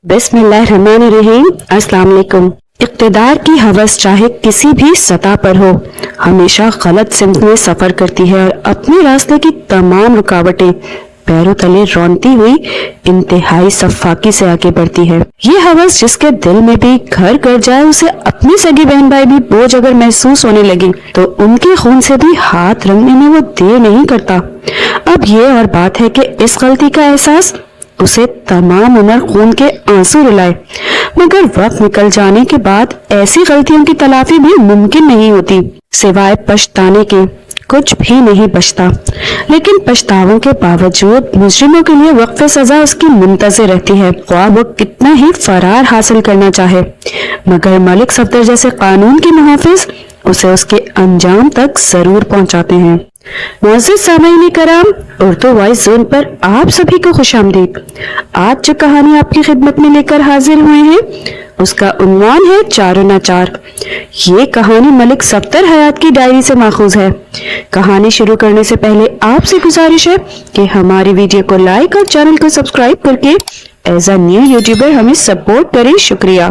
بسم اللہ الرحمن الرحیم۔ السلام علیکم۔ اقتدار کی ہوس چاہے کسی بھی سطح پر ہو ہمیشہ غلط سمت میں سفر کرتی ہے اور اپنے راستے کی تمام رکاوٹیں پیروں تلے رونتی ہوئی انتہائی سفاکی سے آگے بڑھتی ہے۔ یہ ہوس جس کے دل میں بھی گھر کر جائے، اسے اپنی سگی بہن بھائی بھی بوجھ اگر محسوس ہونے لگے تو ان کے خون سے بھی ہاتھ رنگنے میں وہ دیر نہیں کرتا۔ اب یہ اور بات ہے کہ اس غلطی کا احساس اسے تمام عمر خون کے آنسو رلائے، مگر وقت نکل جانے کے بعد ایسی غلطیوں کی تلافی بھی ممکن نہیں ہوتی۔ سوائے پچھتانے کے کچھ بھی نہیں بچتا، لیکن پچھتاووں کے باوجود مجرموں کے لیے وقف سزا اس کی منتظر رہتی ہے، خواہ وہ کتنا ہی فرار حاصل کرنا چاہے۔ مگر ملک صفدر جیسے قانون کے محافظ اسے اس کے انجام تک ضرور پہنچاتے ہیں۔ معزز سامعین کرام، اردو وائس زون پر آپ سبھی کو خوش آمدید۔ آج جو کہانی آپ کی خدمت میں لے کر حاضر ہوئے ہیں اس کا عنوان ہے چاروں ناچار۔ یہ کہانی ملک صفدر حیات کی ڈائری سے ماخوذ ہے۔ کہانی شروع کرنے سے پہلے آپ سے گزارش ہے کہ ہماری ویڈیو کو لائک اور چینل کو سبسکرائب کر کے ایز اے نیو یوٹیوبر ہمیں سپورٹ کریں۔ شکریہ۔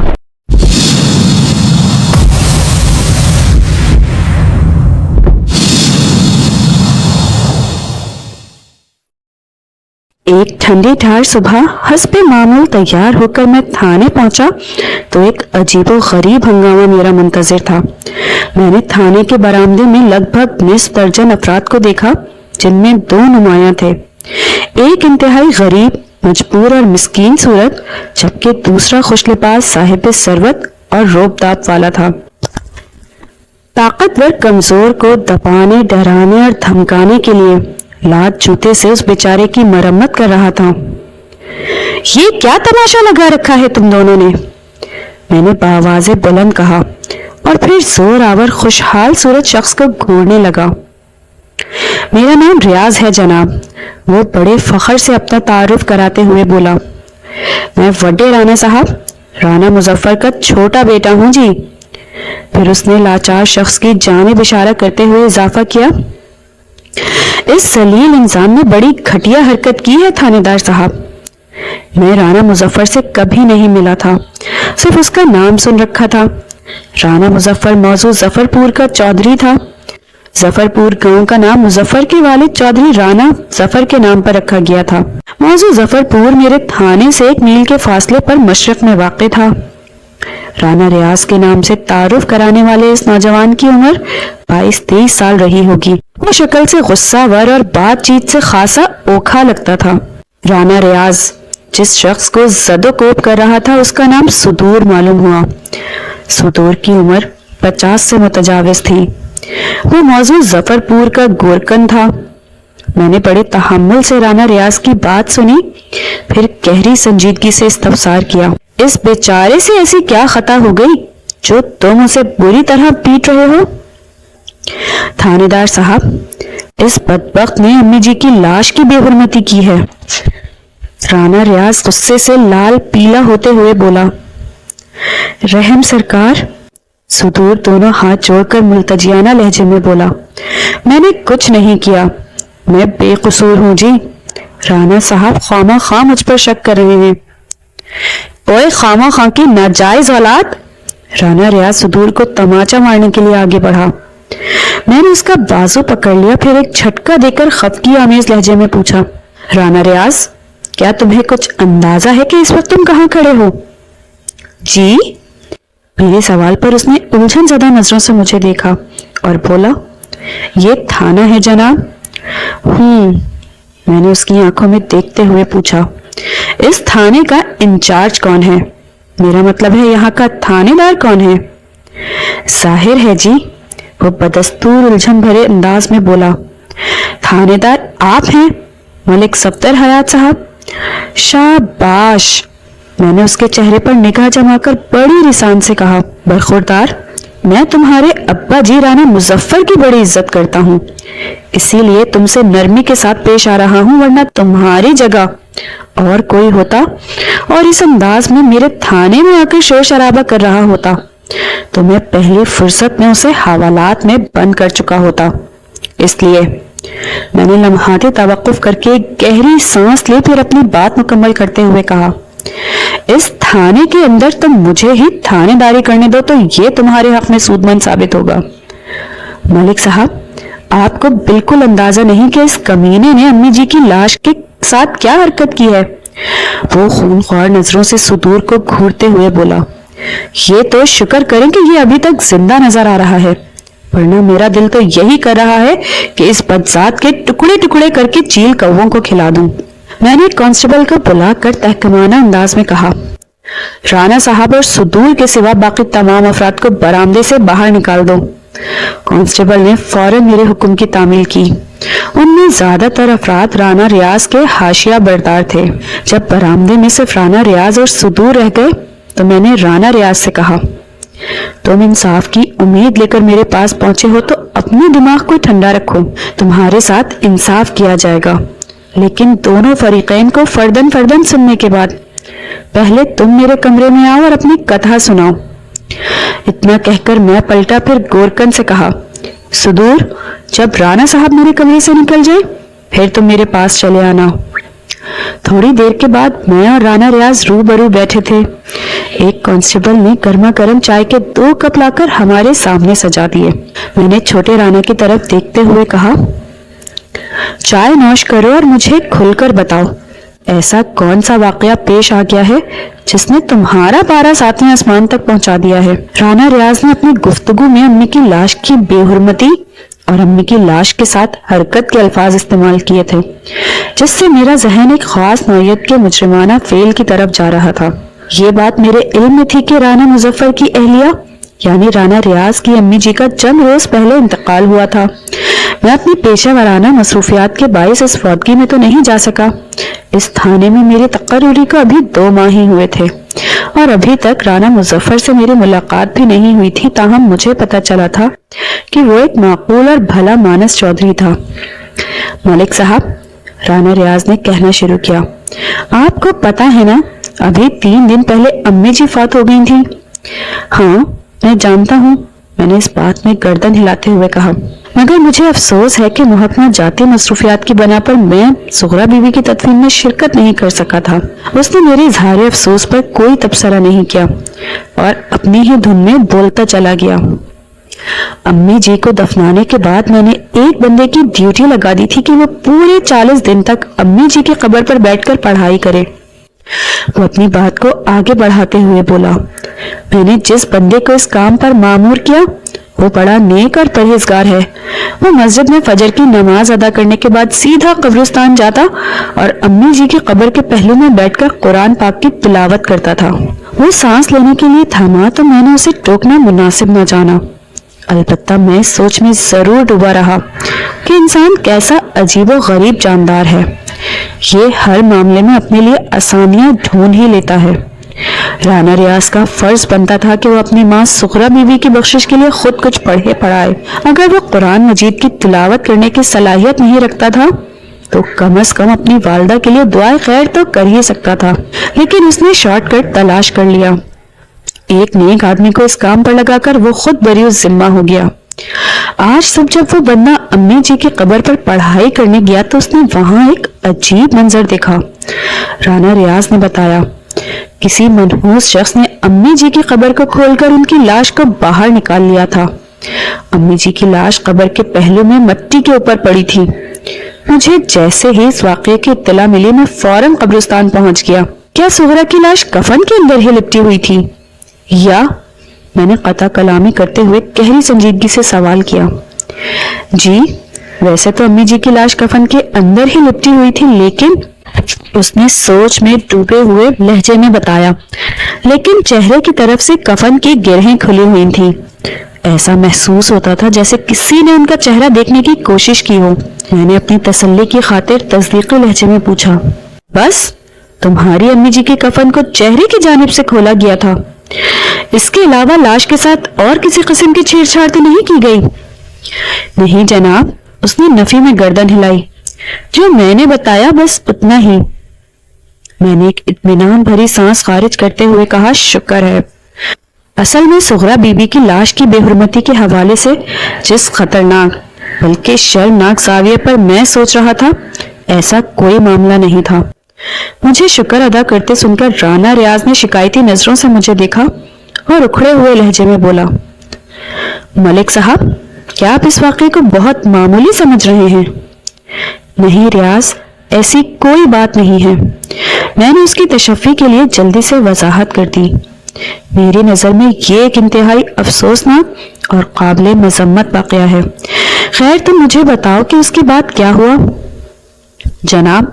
ایک ٹھنڈی ٹھار صبح حسب معمول تیار ہو کر میں تھانے پہنچا تو ایک عجیب و غریب ہنگامہ میرا منتظر تھا۔ میں نے تھانے کے برآمدے میں لگ بھگ نصف درجن افراد کو دیکھا، جن میں دو نمایاں تھے۔ ایک انتہائی غریب، مجبور اور مسکین صورت، جبکہ دوسرا خوش لباس، صاحب ثروت اور روب داب والا تھا۔ طاقتور کمزور کو دبانے، ڈرانے اور دھمکانے کے لیے لات جوتے سے اس بیچارے کی مرمت کر رہا تھا۔ یہ کیا تماشا لگا رکھا ہے تم دونوں نے؟ میں نے بآواز بلند کہا اور پھر زور آور خوشحال صورت شخص کو گھورنے لگا۔ میرا نام ریاض ہے جناب، وہ بڑے فخر سے اپنا تعارف کراتے ہوئے بولا۔ میں وڈے رانا صاحب، رانا مظفر کا چھوٹا بیٹا ہوں جی۔ پھر اس نے لاچار شخص کی جانب اشارہ کرتے ہوئے اضافہ کیا، اس ذلیل انسان نے بڑی گھٹیا حرکت کی ہے تھانے دار صاحب۔ میں رانا مظفر سے کبھی نہیں ملا تھا، صرف اس کا نام سن رکھا تھا۔ رانا مظفر موضوع ظفر پور کا چودھری تھا۔ ظفر پور گاؤں کا نام مظفر کے والد چودھری رانا ظفر کے نام پر رکھا گیا تھا۔ موضوع ظفر پور میرے تھانے سے 1 میل کے فاصلے پر مشرق میں واقع تھا۔ رانا ریاض کے نام سے تعارف کرانے والے اس نوجوان کی عمر 22-23 سال رہی ہوگی۔ وہ شکل سے غصہ ور اور بات چیت سے خاصا اوکھا لگتا تھا۔ رانا ریاض جس شخص کو زد و کوب کر رہا تھا اس کا نام صدور معلوم ہوا۔ صدور کی عمر 50 سے متجاوز تھی۔ وہ موضوع ظفر پور کا گورکن تھا۔ میں نے بڑے تحمل سے رانا ریاض کی بات سنی، پھر گہری سنجیدگی سے استفسار کیا، اس بیچارے سے ایسی کیا خطا ہو گئی جو تم اسے بری طرح پیٹ رہے ہو؟ تھانے دار صاحب، اس بدبخت نے امی جی کی لاش کی بے حرمتی کی ہے۔ رانا ریاض غصے سے لال پیلا ہوتے ہوئے بولا۔ رحم سرکار، صدور دونوں ہاتھ جوڑ کر ملتجیانہ لہجے میں بولا، میں نے کچھ نہیں کیا، میں بے قصور ہوں جی۔ رانا صاحب خواہ خواہ مجھ پر شک کر رہے ہیں۔ اوے خواہ خواہ کی ناجائز اولاد! رانا ریاض صدور کو تماچا مارنے کے لیے آگے بڑھا۔ میں نے اس کا بازو پکڑ لیا، پھر ایک جھٹکا دے کر خفگی آمیز لہجے میں پوچھا، رانا ریاض، کیا تمہیں کچھ اندازہ ہے کہ اس وقت تم کہاں کھڑے ہو؟ جی؟ میرے سوال پر اس نے الجھن زدہ نظروں سے مجھے دیکھا اور بولا، یہ تھانہ ہے جناب۔ میں نے اس کی آنکھوں میں دیکھتے ہوئے پوچھا، اس تھانے کا انچارج کون ہے؟ میرا مطلب ہے یہاں کا تھانے دار کون ہے؟ ظاہر ہے جی، وہ بدستور الجھن بھرے انداز میں بولا، تھانے دار آپ ہیں، ملک صفدر حیات صاحب۔ شاباش! میں نے اس کے چہرے پر نگاہ جما کر بڑی رسان سے کہا، برخوردار، میں تمہارے ابا جی رانا مظفر کی بڑی عزت کرتا ہوں، اسی لیے تم سے نرمی کے ساتھ پیش آ رہا ہوں، ورنہ تمہاری جگہ اور کوئی ہوتا اور اس انداز میں میرے تھانے میں آ کر شور شرابہ کر رہا ہوتا تو میں پہلی فرصت میں اسے حوالات میں بند کر چکا ہوتا۔ اس لیے میں نے لمحاتی توقف کر کے گہری سانس لی، پھر اپنی بات مکمل کرتے ہوئے کہا، اس تھانے کے اندر تم مجھے ہی تھانے داری کرنے دو تو یہ تمہارے حق میں سودمند ثابت ہوگا۔ ملک صاحب، آپ کو بالکل اندازہ نہیں کہ اس کمینے نے امی جی کی لاش کے ساتھ کیا حرکت کی ہے۔ وہ خونخوار نظروں سے صدور کو گھورتے ہوئے بولا، یہ تو شکر کریں کہ یہ ابھی تک زندہ نظر آ رہا ہے، ورنہ میرا دل تو یہی کر رہا ہے کہ اس بدذات کے ٹکڑے ٹکڑے کر کے چیل کووں کو کھلا دوں۔ میں نے کانسٹیبل کو بلا کر تحکمانہ انداز میں کہا، رانا صاحب اور صدور کے سوا باقی تمام افراد کو برآمدے سے باہر نکال دو۔ کانسٹیبل نے فوراً میرے حکم کی تعمیل کی۔ ان میں زیادہ تر افراد رانا ریاض کے حاشیہ بردار تھے۔ جب برآمدے میں صرف رانا ریاض اور صدور رہ گئے تو میں نے رانا ریاض سے کہا، تم انصاف کی امید لے کر میرے پاس پہنچے ہو تو اپنے دماغ کو ٹھنڈا رکھو، تمہارے ساتھ انصاف کیا جائے گا، لیکن دونوں فریقین کو فردن فردن سننے کے بعد۔ پہلے تم میرے کمرے میں آؤ اور اپنی کتھا سناؤ۔ اتنا کہہ کر میں پلٹا، پھر گورکن سے کہا، صدور، جب رانا صاحب میرے کمرے سے نکل جائے پھر تم میرے پاس چلے آنا۔ تھوڑی دیر کے بعد میں اور رانا ریاض روبرو بیٹھے تھے۔ ایک کانسٹیبل نے گرما گرم چائے کے 2 کپ لا کر ہمارے سامنے سجا دیے۔ میں نے چھوٹے رانا کی طرف دیکھتے ہوئے کہا، چائے نوش کرو اور مجھے کھل کر بتاؤ، ایسا کون سا واقعہ پیش آ گیا ہے جس نے تمہارا پارا 7ویں آسمان تک پہنچا دیا ہے؟ رانا ریاض نے اپنی گفتگو میں امی کی لاش کی بے حرمتی اور امی کی لاش کے ساتھ حرکت کے الفاظ استعمال کیے تھے، جس سے میرا ذہن ایک خاص نوعیت کے مجرمانہ فعل کی طرف جا رہا تھا۔ یہ بات میرے علم میں تھی کہ رانا مظفر کی اہلیہ یعنی رانا ریاض کی امی جی کا چند روز پہلے انتقال ہوا تھا۔ میں اپنی پیشہ ورانہ مصروفیات کے باعث اس فوتگی میں تو نہیں جا سکا۔ اس تھانے میں میری تقرری کو ابھی 2 ماہ ہی ہوئے تھے اور ابھی تک رانا مظفر سے میری ملاقات بھی نہیں ہوئی تھی، تاہم مجھے پتا چلا تھا کہ وہ ایک معقول اور بھلا مانس چودھری تھا۔ ملک صاحب، رانا ریاض نے کہنا شروع کیا، آپ کو پتا ہے نا ابھی 3 دن پہلے امی جی فوت ہو گئی تھی۔ ہاں میں جانتا ہوں، میں نے اس بات میں گردن ہلاتے ہوئے کہا، مگر مجھے افسوس ہے کہ محکمہ جاتی مصروفیات کی بنا پر میں زغرا بیوی کی تدفین میں شرکت نہیں کر سکا تھا۔ اس نے میرے اظہار افسوس پر کوئی تبصرہ نہیں کیا اور اپنی ہی دھن میں بولتا چلا گیا۔ امی جی کو دفنانے کے بعد میں نے ایک بندے کی ڈیوٹی لگا دی تھی کہ وہ پورے 40 دن تک امی جی کی قبر پر بیٹھ کر پڑھائی کرے۔ وہ اپنی بات کو آگے بڑھاتے ہوئے بولا، میں نے جس بندے کو اس کام پر مامور کیا وہ بڑا نیک اور پرہیزگار ہے۔ وہ مسجد میں فجر کی نماز ادا کرنے کے بعد سیدھا قبرستان جاتا اور امی جی کی قبر کے پہلو میں بیٹھ کر قرآن پاک کی تلاوت کرتا تھا۔ وہ سانس لینے کے لیے تھاما تو میں نے اسے ٹوکنا مناسب نہ جانا، البتہ میں اس سوچ میں ضرور ڈوبا رہا کہ انسان کیسا عجیب و غریب جاندار ہے، یہ ہر معاملے میں اپنے لیے آسانیاں ڈھونڈ ہی لیتا ہے۔ رانا ریاض کا فرض بنتا تھا کہ وہ اپنی ماں سغرا بیوی کی بخشش کے لیے خود کچھ پڑھے پڑھائے۔ اگر وہ قرآن مجید کی تلاوت کرنے کی صلاحیت نہیں رکھتا تھا تو کم از کم اپنی والدہ کے لیے دعائے خیر تو کر ہی سکتا تھا، لیکن اس نے شارٹ کٹ تلاش کر لیا۔ ایک نیک آدمی کو اس کام پر لگا کر وہ خود بری ذمہ ہو گیا۔ آج صبح جب وہ بندہ امی جی کی قبر پر پڑھائی کرنے گیا تو اس نے وہاں ایک عجیب منظر دیکھا۔ رانا ریاض نے بتایا، کسی منحوس شخص نے امی جی کی قبر کو کھول کر ان کی لاش کو باہر نکال لیا تھا۔ امی جی کی لاش قبر کے پہلو میں مٹی کے اوپر پڑی تھی۔ مجھے جیسے ہی اس واقعے کی اطلاع ملی میں فوراً قبرستان پہنچ گیا۔ کیا سغرا کی لاش کفن کے اندر ہی لپٹی ہوئی تھی یا؟ میں نے قطع کلامی کرتے ہوئے گہری سنجیدگی سے سوال کیا۔ جی ویسے تو امی جی کی لاش کفن کے اندر ہی لپٹی ہوئی تھی، لیکن اس نے سوچ میں ڈوبے ہوئے لہجے میں بتایا، لیکن چہرے کی طرف سے کفن کی گرہیں کھلی ہوئی تھیں۔ ایسا محسوس ہوتا تھا جیسے کسی نے ان کا چہرہ دیکھنے کی کوشش کی ہو۔ میں نے اپنی تسلی کی خاطر تصدیقی لہجے میں پوچھا، بس تمہاری امی جی کے کفن کو چہرے کی جانب سے کھولا گیا تھا، اس کے علاوہ لاش کے ساتھ اور کسی قسم کی چھیڑ چھاڑ تو نہیں کی گئی؟ نہیں جناب، اس نے نفی میں گردن ہلائی، جو میں نے بتایا بس اتنا ہی۔ میں نے ایک اطمینان بھری سانس خارج کرتے ہوئے کہا، شکر ہے۔ اصل میں سغرا بی بی کی لاش کی بے حرمتی کے حوالے سے جس خطرناک بلکہ شرمناک زاویے پر میں سوچ رہا تھا ایسا کوئی معاملہ نہیں تھا۔ مجھے شکر ادا کرتے سن کر رانا ریاض نے شکایتی نظروں سے مجھے دیکھا اور اکھڑے ہوئے لہجے میں بولا، ملک صاحب، کیا آپ اس واقعے کو بہت معمولی سمجھ رہے ہیں؟ نہیں ریاض، ایسی کوئی بات نہیں ہے۔ میں نے اس کی تشفی کے لیے جلدی سے وضاحت کر دی۔ میری نظر میں یہ ایک انتہائی افسوسناک اور قابل مذمت واقعہ ہے۔ خیر تم مجھے بتاؤ کہ اس کے بعد کیا ہوا؟ جناب،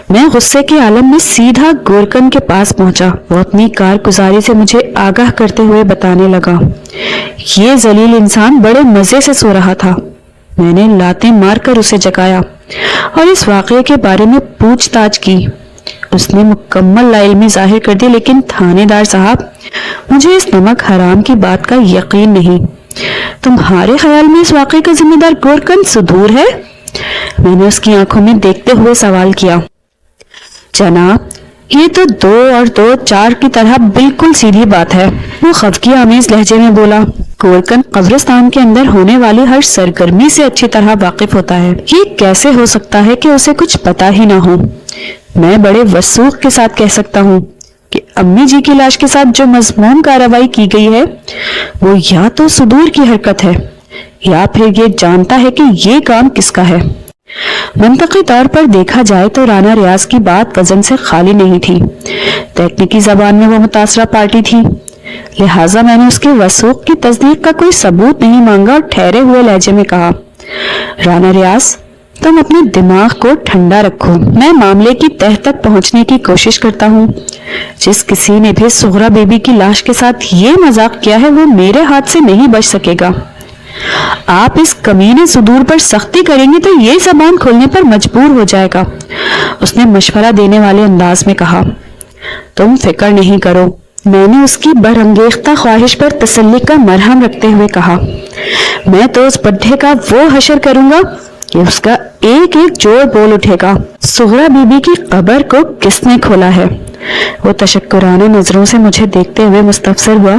میں غصے کے عالم میں سیدھا گورکن کے پاس پہنچا۔ وہ اپنی کارگزاری سے مجھے آگاہ کرتے ہوئے بتانے لگا، یہ ذلیل انسان بڑے مزے سے سو رہا تھا۔ میں نے لاتیں مار کر اسے جگایا اور اس واقعے کے بارے میں پوچھ تاچھ کی۔ اس نے مکمل لا علمی ظاہر کر دی، لیکن تھانے دار صاحب، مجھے اس نمک حرام کی بات کا یقین نہیں۔ تمہارے خیال میں اس واقعے کا ذمہ دار گورکن صدور ہے؟ میں نے اس کی آنکھوں میں دیکھتے ہوئے سوال کیا۔ جناب، یہ تو 2 اور 2 4 کی طرح بالکل سیدھی بات ہے، وہ خفگی آمیز لہجے میں بولا۔ گورکن قبرستان کے اندر ہونے والی ہر سرگرمی سے اچھی طرح واقف ہوتا ہے۔ یہ کیسے ہو سکتا ہے کہ اسے کچھ پتا ہی نہ ہو؟ میں بڑے وثوق کے ساتھ کہہ سکتا ہوں کہ امی جی کی لاش کے ساتھ جو مذموم کارروائی کی گئی ہے وہ یا تو صدور کی حرکت ہے یا پھر یہ جانتا ہے کہ یہ کام کس کا ہے۔ منطقی طور پر دیکھا جائے تو رانا ریاض کی بات وزن سے خالی نہیں تھی۔ تکنیکی زبان میں وہ متاثرہ پارٹی تھی، لہٰذا میں نے اس کے وثوق کی تصدیق کا کوئی ثبوت نہیں مانگا اور ٹھہرے ہوئے لہجے میں کہا، رانا ریاض، تم اپنے دماغ کو ٹھنڈا رکھو۔ میں معاملے کی تہہ تک پہنچنے کی کوشش کرتا ہوں۔ جس کسی نے بھی سغرا بی بی کی لاش کے ساتھ یہ مذاق کیا ہے وہ میرے ہاتھ سے نہیں بچ سکے گا۔ آپ اس کمینے صدور پر سختی کریں گے تو یہ زبان کھولنے پر مجبور ہو جائے گا۔ اس نے مشورہ دینے والے انداز میں کہا۔ تم فکر نہیں کرو، میں نے اس کی برانگیختہ خواہش پر تسلی کا مرہم رکھتے ہوئے کہا، میں تو اس بڈھے کا وہ حشر کروں گا کہ اس کا ایک ایک جوڑ بول اٹھے گا۔ سغرا بی بی کی قبر کو کس نے کھولا ہے؟ وہ تشکرانہ نظروں سے مجھے دیکھتے ہوئے مستفسر ہوا۔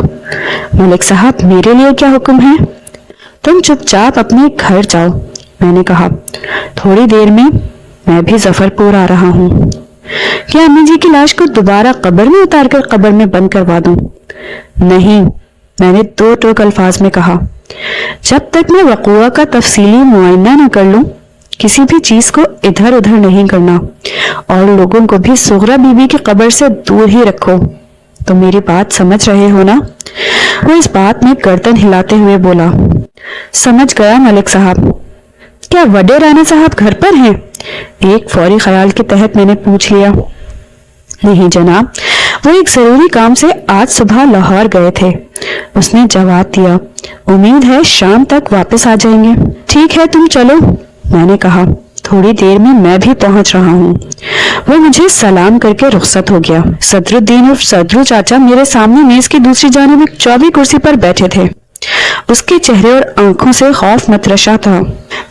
ملک صاحب، میرے لیے کیا حکم ہے؟ تم چپ چاپ اپنے گھر جاؤ، میں نے کہا۔ تھوڑی دیر میں بھی ظفر پور آ رہا ہوں۔ کیا امی جی کی لاش کو دوبارہ قبر میں اتار کر قبر میں بند کروا دوں؟ نہیں، میں نے 2 ٹوک الفاظ میں کہا۔ جب تک میں وقوع کا تفصیلی معائنہ نہ کر لوں، کسی بھی چیز کو ادھر ادھر نہیں کرنا، اور لوگوں کو بھی سغرا بی بی کی قبر سے دور ہی رکھو۔ تم میری بات سمجھ رہے ہو نا؟ وہ اس بات میں گردن ہلاتے ہوئے بولا۔ سمجھ گیا ملک صاحب۔ کیا وڈے رانا صاحب گھر پر ہیں؟ ایک فوری خیال کے تحت میں نے پوچھ لیا۔ نہیں جناب، وہ ایک ضروری کام سے آج صبح لاہور گئے تھے، اس نے جواب دیا۔ امید ہے شام تک واپس آ جائیں گے۔ ٹھیک ہے تم چلو، میں نے کہا۔ تھوڑی دیر میں بھی پہنچ رہا ہوں۔ وہ مجھے سلام کر کے رخصت ہو گیا۔ صدر الدین اور صدرو چاچا میرے سامنے میز کی دوسری جانب ایک چوبی کرسی پر بیٹھے تھے۔ اس کے چہرے اور آنکھوں سے خوف مترشا تھا۔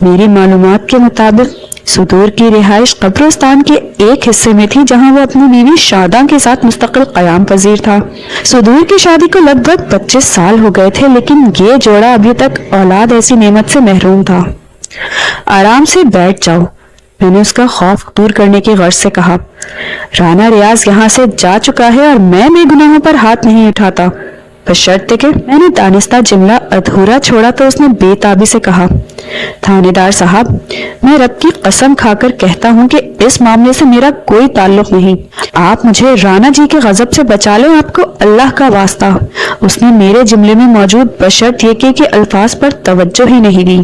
میری معلومات کے مطابق صدور کی رہائش قبرستان کے ایک حصے میں تھی جہاں وہ اپنی بیوی شاداں کے ساتھ مستقل قیام پذیر تھا۔ صدور کی شادی کو لگ بھگ 25 سال ہو گئے تھے، لیکن یہ جوڑا ابھی تک اولاد ایسی نعمت سے محروم تھا۔ آرام سے بیٹھ جاؤ، میں نے اس کا خوف دور کرنے کی غرض سے کہا۔ رانا ریاض یہاں سے جا چکا ہے اور میں بے گناہوں پر ہاتھ نہیں اٹھاتا، بشرطے کہ میں نے دانستہ جملہ ادھورا چھوڑا تو اس نے بے تابی سے کہا، تھانے دار صاحب، میں رب کی قسم کھا کر کہتا ہوں کہ اس معاملے سے میرا کوئی تعلق نہیں۔ آپ مجھے رانا جی کے غضب سے بچا لیں، آپ کو اللہ کا واسطہ۔ اس نے میرے جملے میں موجود بشرط یہ کہ الفاظ پر توجہ ہی نہیں دی۔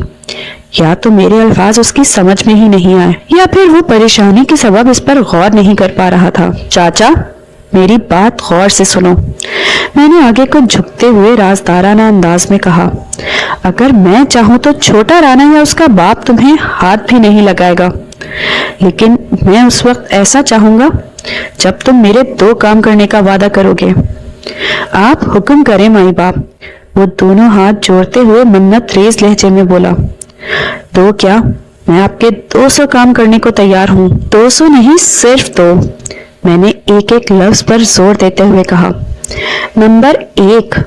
یا تو میرے الفاظ اس کی سمجھ میں ہی نہیں آئے یا پھر وہ پریشانی کے سبب اس پر غور نہیں کر پا رہا تھا۔ چاچا، میری بات غور سے سنو، میں نے آگے کو جھکتے ہوئے رازدارانہ انداز میں کہا۔ اگر میں چاہوں تو چھوٹا رانا یا اس کا باپ تمہیں ہاتھ بھی نہیں لگائے گا، لیکن میں اس وقت ایسا چاہوں گا جب تم میرے 2 کام کرنے کا وعدہ کرو گے۔ آپ حکم کریں مائی باپ، وہ دونوں ہاتھ جوڑتے ہوئے منت ریز لہجے میں بولا۔ 2 کیا؟ میں آپ کے 200 کام کرنے کو تیار ہوں۔ 200 نہیں، صرف 2، میں نے ایک ایک لفظ پر زور دیتے ہوئے کہا۔ نمبر 1،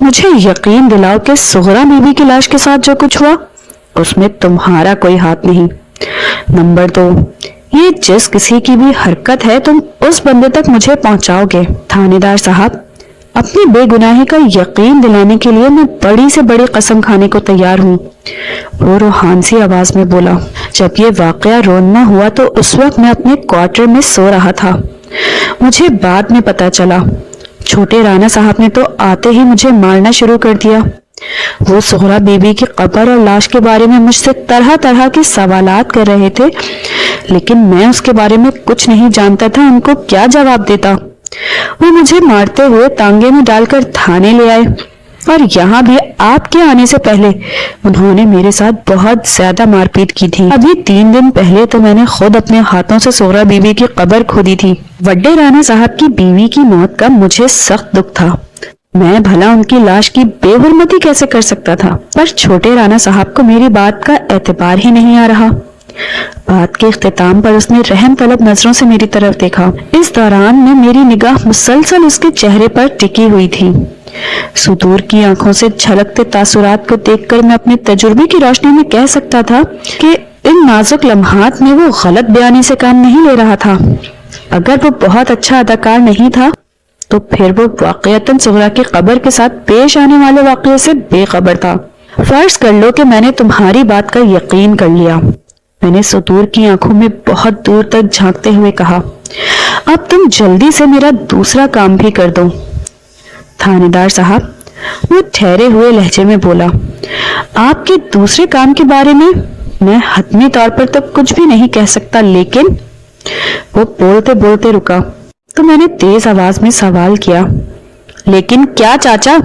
مجھے یقین دلاؤ کہ سغرا بی بی کی لاش کے ساتھ جو کچھ ہوا اس میں تمہارا کوئی ہاتھ نہیں۔ نمبر 2، یہ جس کسی کی بھی حرکت ہے تم اس بندے تک مجھے پہنچاؤ گے۔ تھانے دار صاحب، اپنی بے گناہی کا یقین دلانے کے لیے میں بڑی سے بڑی قسم کھانے کو تیار ہوں، وہ روحانسی آواز میں بولا۔ جب یہ واقعہ رونما ہوا تو اس وقت میں اپنے کوارٹر میں سو رہا تھا۔ مجھے بعد میں پتا چلا چھوٹے رانا صاحب نے تو آتے ہی مجھے مارنا شروع کر دیا۔ وہ سغرا بی بی کی قبر اور لاش کے بارے میں مجھ سے طرح طرح کے سوالات کر رہے تھے، لیکن میں اس کے بارے میں کچھ نہیں جانتا تھا، ان کو کیا جواب دیتا۔ وہ مجھے مارتے ہوئے تانگے میں ڈال کر تھانے لے آئے، اور یہاں بھی آپ کے آنے سے پہلے انہوں نے میرے ساتھ بہت زیادہ مار پیٹ کی تھی۔ ابھی 3 دن پہلے تو میں نے خود اپنے ہاتھوں سے سغرا بی بی کی قبر کھودی تھی۔ وڈے رانا صاحب کی بیوی کی موت کا مجھے سخت دکھ تھا، میں بھلا ان کی لاش کی بے حرمتی کیسے کر سکتا تھا، پر چھوٹے رانا صاحب کو میری بات کا اعتبار ہی نہیں آ رہا۔ بات کے اختتام پر اس نے رحم طلب نظروں سے میری طرف دیکھا۔ اس دوران میں میری نگاہ مسلسل اس کے چہرے پر ٹکی ہوئی تھی۔ صدور کی آنکھوں سے جھلکتے تاثرات کو دیکھ کر میں اپنے تجربے کی روشنی میں کہہ سکتا تھا کہ ان نازک لمحات میں وہ غلط بیانی سے کام نہیں لے رہا تھا۔ اگر وہ بہت اچھا اداکار نہیں تھا تو پھر وہ واقعتاً سغرا کی قبر کے ساتھ پیش آنے والے واقعے سے بے خبر تھا۔ فرض کر لو کہ میں نے تمہاری بات کا یقین کر لیا، میں نے صدور کی آنکھوں میں بہت دور تک جھانکتے ہوئے کہا، اب تم جلدی سے میرا دوسرا کام بھی کر دو۔ تھانے دار صاحب، وہ ٹھہرے ہوئے لہجے میں بولا، آپ کے دوسرے کام کے بارے میں حتمی طور پر تو کچھ بھی نہیں کہہ سکتا، لیکن وہ بولتے بولتے رکا تو میں نے تیز آواز میں سوال کیا، لیکن کیا چاچا؟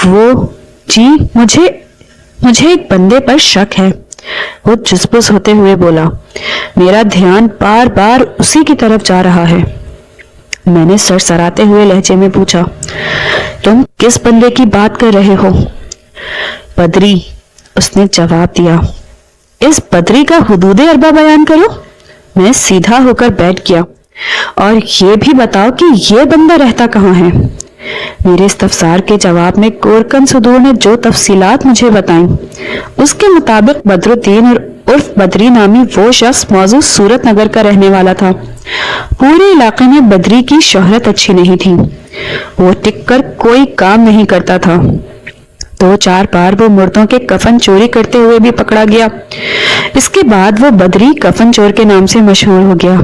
وہ جی مجھے ایک بندے پر شک ہے، وہ جسبس ہوتے ہوئے بولا۔ میرا دھیان بار بار اسی کی طرف جا رہا ہے۔ میں نے سر سراتے ہوئے لہجے میں پوچھا، تم کس بندے کی بات کر رہے ہو؟ بدری، اس نے جواب دیا۔ اس بدری کا حدود اربا بیان کرو۔ میں سیدھا ہو کر بیٹھ گیا، اور یہ بھی بتاؤ کہ یہ بندہ رہتا کہاں ہے؟ میرے استفسار کے جواب میں گورکن صدور نے جو تفصیلات مجھے بتائیں، اس کے مطابق بدر الدین اور عرف بدری نامی وہ شخص موضوع صورت نگر کا رہنے والا تھا۔ پورے علاقے میں بدری کی شہرت اچھی نہیں تھی، وہ ٹک کر کوئی کام نہیں کرتا تھا۔ 2-4 بار وہ مردوں کے کفن چوری کرتے ہوئے بھی پکڑا گیا۔ اس کے بعد وہ بدری کفن چور کے نام سے مشہور ہو گیا۔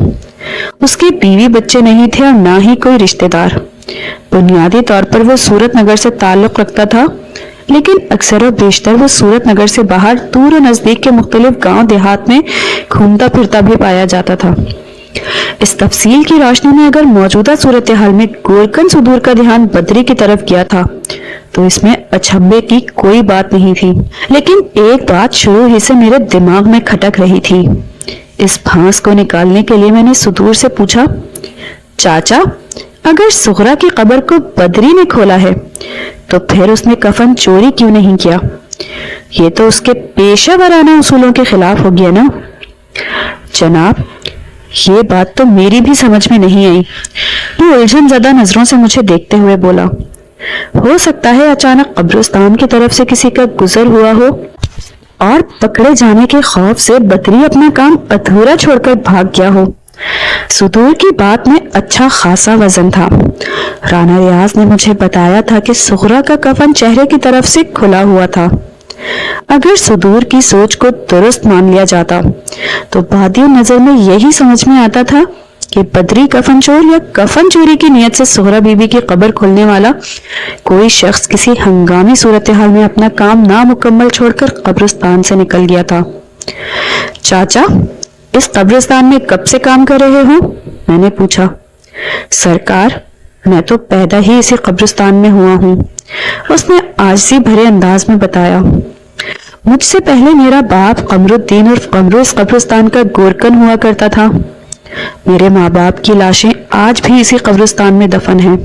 اس کے بیوی بچے نہیں تھے اور نہ ہی کوئی رشتہ دار۔ بنیادی طور پر وہ صورت نگر سے تعلق رکھتا تھا، لیکن اکثر و بیشتر وہ صورت نگر سے باہر دور و نزدیک کے مختلف گاؤں دیہات میں گھومتا پھرتا بھی پایا جاتا تھا۔ اس تفصیل کی روشنی میں اگر موجودہ صورتحال میں گورکن صدور کا دھیان بدری کی طرف گیا تھا تو اس میں اچھبے کی کوئی بات نہیں تھی، لیکن ایک بات شروع ہی سے میرے دماغ میں کھٹک رہی تھی۔ اس بھانس کو نکالنے کے لیے میں نے صدور سے پوچھا، چاچا، اگر سغرا کی قبر کو بدری نے کھولا ہے تو پھر اس نے کفن چوری کیوں نہیں کیا؟ یہ تو اس کے پیشہ ورانہ اصولوں کے خلاف ہو گیا نا؟ جناب، یہ بات تو میری بھی سمجھ میں نہیں آئی، وہ الجھن زدہ نظروں سے مجھے دیکھتے ہوئے بولا۔ ہو سکتا ہے اچانک قبرستان کی طرف سے کسی کا گزر ہوا ہو اور پکڑے جانے کے خوف سے بدری اپنا کام ادھورا چھوڑ کر بھاگ گیا ہو۔ صدور کی بات میں اچھا خاصا وزن تھا۔ رانا ریاض نے مجھے بتایا تھا کہ سغرا کا کفن چہرے کی طرف سے کھلا ہوا تھا۔ اگر صدور کی سوچ کو درست مان لیا جاتا تو بادی نظر میں یہی سمجھ میں آتا تھا کہ بدری کفن چور یا کفن چوری کی نیت سے سغرا بی بی کی قبر کھولنے والا کوئی شخص کسی ہنگامی صورتحال میں اپنا کام نامکمل چھوڑ کر قبرستان سے نکل گیا تھا۔ چاچا، اس قبرستان میں کب سے کام کر رہے ہو؟ میں نے پوچھا۔ سرکار، میں تو پیدا ہی اسی قبرستان میں ہوا ہوں، اس نے عاجزی بھرے انداز میں بتایا۔ مجھ سے پہلے میرا باپ قمر الدین اور قمر اس قبرستان کا گورکن ہوا کرتا تھا۔ میرے ماں باپ کی لاشیں آج بھی اسی قبرستان میں دفن ہیں۔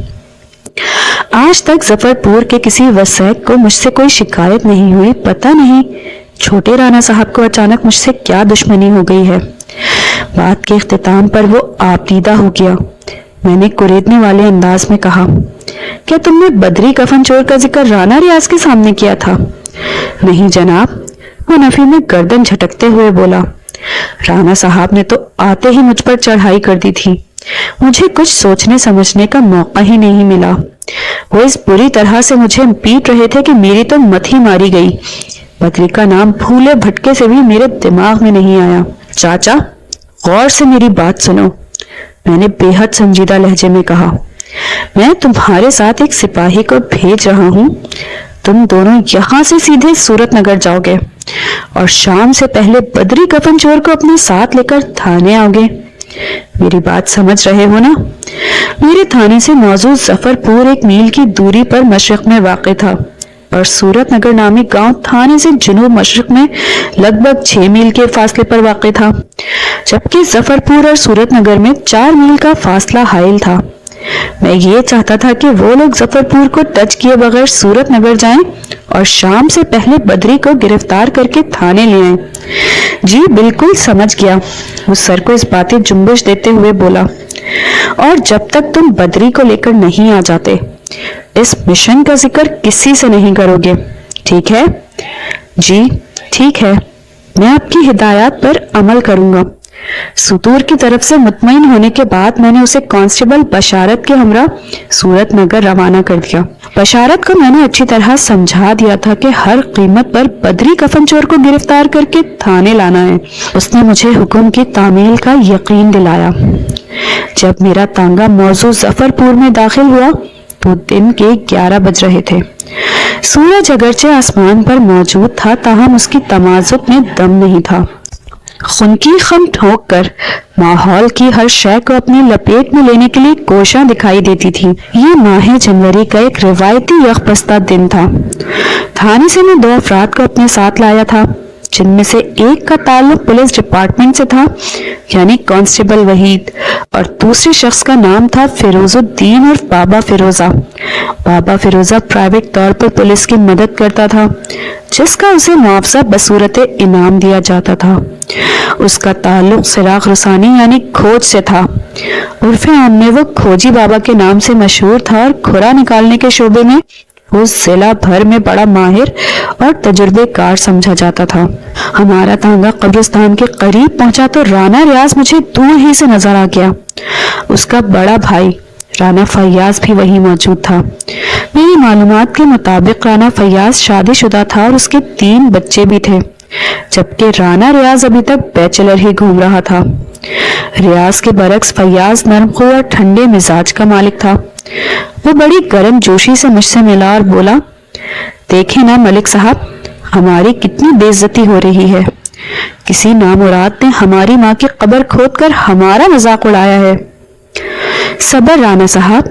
آج تک ظفر پور کے کسی وسیق کو مجھ سے کوئی شکایت نہیں ہوئی۔ پتہ نہیں چھوٹے رانا صاحب کو اچانک مجھ سے کیا دشمنی ہو گئی ہے۔ بات کے اختتام پر وہ آپ دیدہ ہو گیا۔ میں نے کریدنے والے انداز میں کہا، کیا تم نے بدری کفن چور کا ذکر رانا ریاض کے سامنے کیا تھا؟ نہیں جناب، وہ نفی میں گردن جھٹکتے ہوئے بولا۔ رانا صاحب نے تو آتے ہی مجھ پر چڑھائی کر دی تھی. مجھے کچھ سوچنے سمجھنے کا موقع ہی نہیں ملا. وہ اس بری طرح سے مجھے پیٹ رہے تھے کہ میری تو مت ہی ماری گئی. بدری کا نام بھولے بھٹکے سے بھی میرے دماغ میں نہیں آیا. چاچا غور سے میری بات سنو، میں نے بے حد سنجیدہ لہجے میں کہا. میں تمہارے ساتھ ایک سپاہی کو بھیج رہا ہوں. تم دونوں یہاں سے سیدھے صورت نگر جاؤ گے اور شام سے پہلے بدری کفن چور کو اپنے ساتھ لے کر تھانے آؤ گے. میری بات سمجھ رہے ہو نا؟ میرے تھانے سے موزوں ظفر پور 1 میل کی دوری پر مشرق میں واقع تھا اور صورت نگر نامی گاؤں تھانے سے جنوب مشرق میں لگ بھگ 6 میل کے فاصلے پر واقع تھا، جبکہ ظفر پور اور صورت نگر میں 4 میل کا فاصلہ حائل تھا. میں یہ چاہتا تھا کہ وہ لوگ ظفر پور کو ٹچ کیے بغیر صورت نگر جائیں اور شام سے پہلے بدری کو گرفتار کر کے تھانے لے آئیں. جی بالکل سمجھ گیا. وہ سر کو اس باتیں جنبش دیتے ہوئے بولا. اور جب تک تم بدری کو لے کر نہیں آ جاتے اس مشن کا ذکر کسی سے نہیں کرو گے، ٹھیک ہے؟ جی ٹھیک ہے، میں آپ کی ہدایات پر عمل کروں گا. ستور کی طرف سے مطمئن ہونے کے بعد میں نے اسے کانسٹیبل بشارت کے ہمراہ صورت نگر روانہ کر دیا. بشارت کو میں نے اچھی طرح سمجھا دیا تھا کہ ہر قیمت پر بدری کفن چور کو گرفتار کر کے تھانے لانا ہے. اس نے مجھے حکم کی تعمیل کا یقین دلایا. جب میرا تانگا موزوں ظفر پور میں داخل ہوا تو دن کے 11 بج رہے تھے. سورج اگرچہ آسمان پر موجود تھا تاہم اس کی تمازت میں دم نہیں تھا. خنکی خم ٹھونک کر ماحول کی ہر شے کو اپنی لپیٹ میں لینے کے لیے کوشاں دکھائی دیتی تھی. یہ ماہ جنوری کا ایک روایتی یکپستہ دن تھا. تھانے سے میں 2 افراد کو اپنے ساتھ لایا تھا جن میں سے ایک کا تعلق پولیس ڈپارٹمنٹ سے تھا یعنی کانسٹیبل وحید، اور دوسرے شخص کا نام تھا فیروز الدین اور بابا فیروزہ. بابا فیروزہ پرائیویٹ طور پر پولیس کی مدد کرتا تھا جس کا اسے معاوضہ بصورت انعام دیا جاتا تھا. اس کا تعلق سراغ رسانی یعنی کھوج سے تھا. عرف عام میں وہ کھوجی بابا کے نام سے مشہور تھا اور کھرا نکالنے کے شعبے میں وہ ضلع بھر میں بڑا ماہر اور تجربے کار سمجھا جاتا تھا. ہمارا تانگا قبرستان کے قریب پہنچا تو رانا ریاض مجھے دور ہی سے نظر آ گیا. اس کا بڑا بھائی رانا فیاض بھی وہیں موجود تھا. میری معلومات کے مطابق رانا فیاض شادی شدہ تھا اور اس کے 3 بچے بھی تھے، جبکہ رانا ریاض ابھی تک بیچلر ہی گھوم رہا تھا. ریاض کے برعکس فیاض نرم خو اور ٹھنڈے مزاج کا مالک تھا. وہ بڑی گرم جوشی سے مجھ سے ملا اور بولا، دیکھیں نا ملک صاحب، ہماری کتنی بے عزتی ہو رہی ہے. کسی نامراد نے ہماری ماں کی قبر کھود کر ہمارا مذاق اڑایا ہے. صبر رانا صاحب،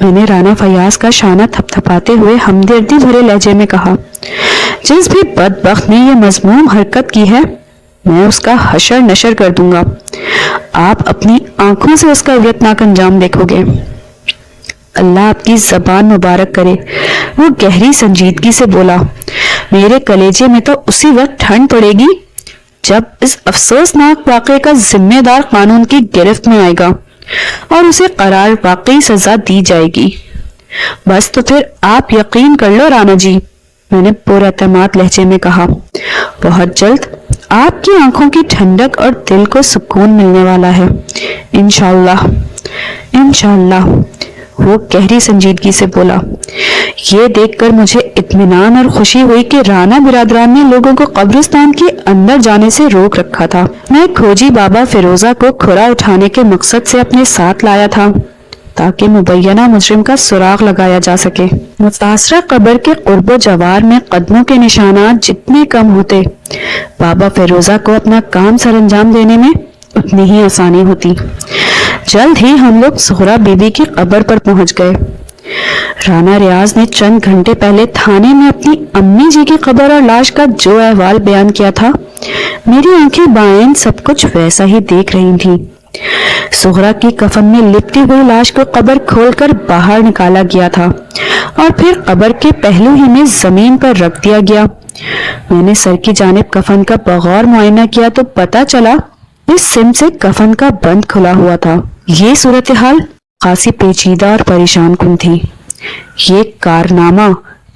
میں نے رانا فیاض کا شانہ تھپ تھپاتے ہوئے ہمدردی بھرے لہجے میں کہا. جس بھی بدبخت نے یہ مذموم حرکت کی ہے میں اس کا حشر نشر کر دوں گا. آپ اپنی آنکھوں سے اس کا عبرتناک انجام دیکھو گے. اللہ آپ کی زبان مبارک کرے. وہ گہری سنجیدگی سے بولا. میرے کلیجے میں تو اسی وقت ٹھنڈ پڑے گی جب اس افسوسناک واقعے کا ذمہ دار قانون کی گرفت میں آئے گا اور اسے قرار واقعی سزا دی جائے گی. بس تو پھر آپ یقین کر لو رانا جی، میں نے پراعتماد لہجے میں کہا. بہت جلد آپ کی آنکھوں کی ٹھنڈک اور دل کو سکون ملنے والا ہے انشاءاللہ. انشاءاللہ، وہ گہری سنجیدگی سے بولا. یہ دیکھ کر مجھے اطمینان اور خوشی ہوئی کہ رانا برادران نے لوگوں کو قبرستان کے اندر جانے سے روک رکھا تھا. میں کھوجی بابا فیروزہ کو کھرا اٹھانے کے مقصد سے اپنے ساتھ لایا تھا تاکہ مبینہ مجرم کا سراغ لگایا جا سکے. متاثرہ قبر کے قرب و جوار میں قدموں کے نشانات جتنے کم ہوتے بابا فیروزہ کو اپنا کام سر انجام دینے میں اتنی ہی آسانی ہوتی. جلد ہی ہم لوگ زہرا بی بی کی قبر پر پہنچ گئے. رانا ریاض نے چند گھنٹے پہلے تھانے میں اپنی امی جی کی قبر اور لاش کا جو احوال بیان کیا تھا میری آنکھیں بائیں سب کچھ ویسا ہی دیکھ رہی تھیں. زہرا کی کفن میں لپٹی ہوئی لاش کو قبر کھول کر باہر نکالا گیا تھا اور پھر قبر کے پہلو ہی میں زمین پر رکھ دیا گیا. میں نے سر کی جانب کفن کا بغور معائنہ کیا تو پتا چلا اس سمت سے کفن کا بند کھلا ہوا تھا. یہ صورتحال خاصی پیچیدہ اور پریشان کن تھی. یہ کارنامہ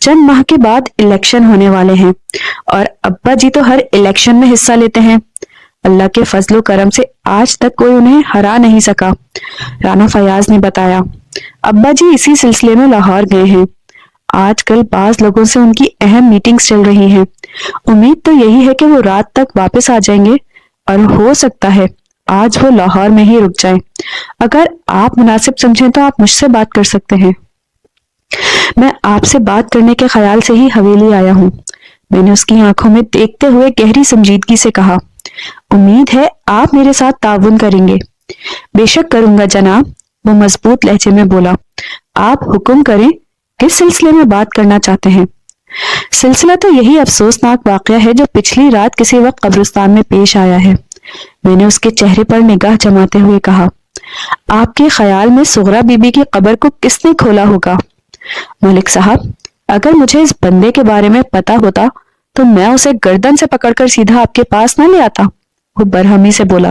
چند ماہ کے بعد الیکشن ہونے والے ہیں اور ابا جی تو ہر الیکشن میں حصہ لیتے ہیں. اللہ کے فضل و کرم سے آج تک کوئی انہیں ہرا نہیں سکا. رانا فیاض نے بتایا. ابا جی اسی سلسلے میں لاہور گئے ہیں. آج کل بعض لوگوں سے ان کی اہم میٹنگز چل رہی ہیں. امید تو یہی ہے کہ وہ رات تک واپس آ جائیں گے اور ہو سکتا ہے آج وہ لاہور میں ہی رک جائیں. اگر آپ مناسب سمجھیں تو آپ مجھ سے بات کر سکتے ہیں. میں آپ سے بات کرنے کے خیال سے ہی حویلی آیا ہوں. میں نے اس کی آنکھوں میں دیکھتے ہوئے گہری سنجیدگی سے کہا. امید ہے آپ میرے ساتھ تعاون کریں گے. بے شک کروں گا جناب، وہ مضبوط لہجے میں بولا. آپ حکم کریں، کس سلسلے میں بات کرنا چاہتے ہیں؟ سلسلہ تو یہی افسوسناک واقعہ ہے جو پچھلی رات کسی وقت قبرستان میں پیش آیا ہے. میں نے اس کے چہرے پر نگاہ جماتے ہوئے کہا. آپ کے خیال میں سغرا بی بی کی قبر کو کس نے کھولا ہوگا؟ ملک صاحب، اگر مجھے اس بندے کے بارے میں پتا ہوتا تو میں اسے گردن سے پکڑ کر سیدھا آپ کے پاس نہ لے آتا، وہ برہمی سے بولا.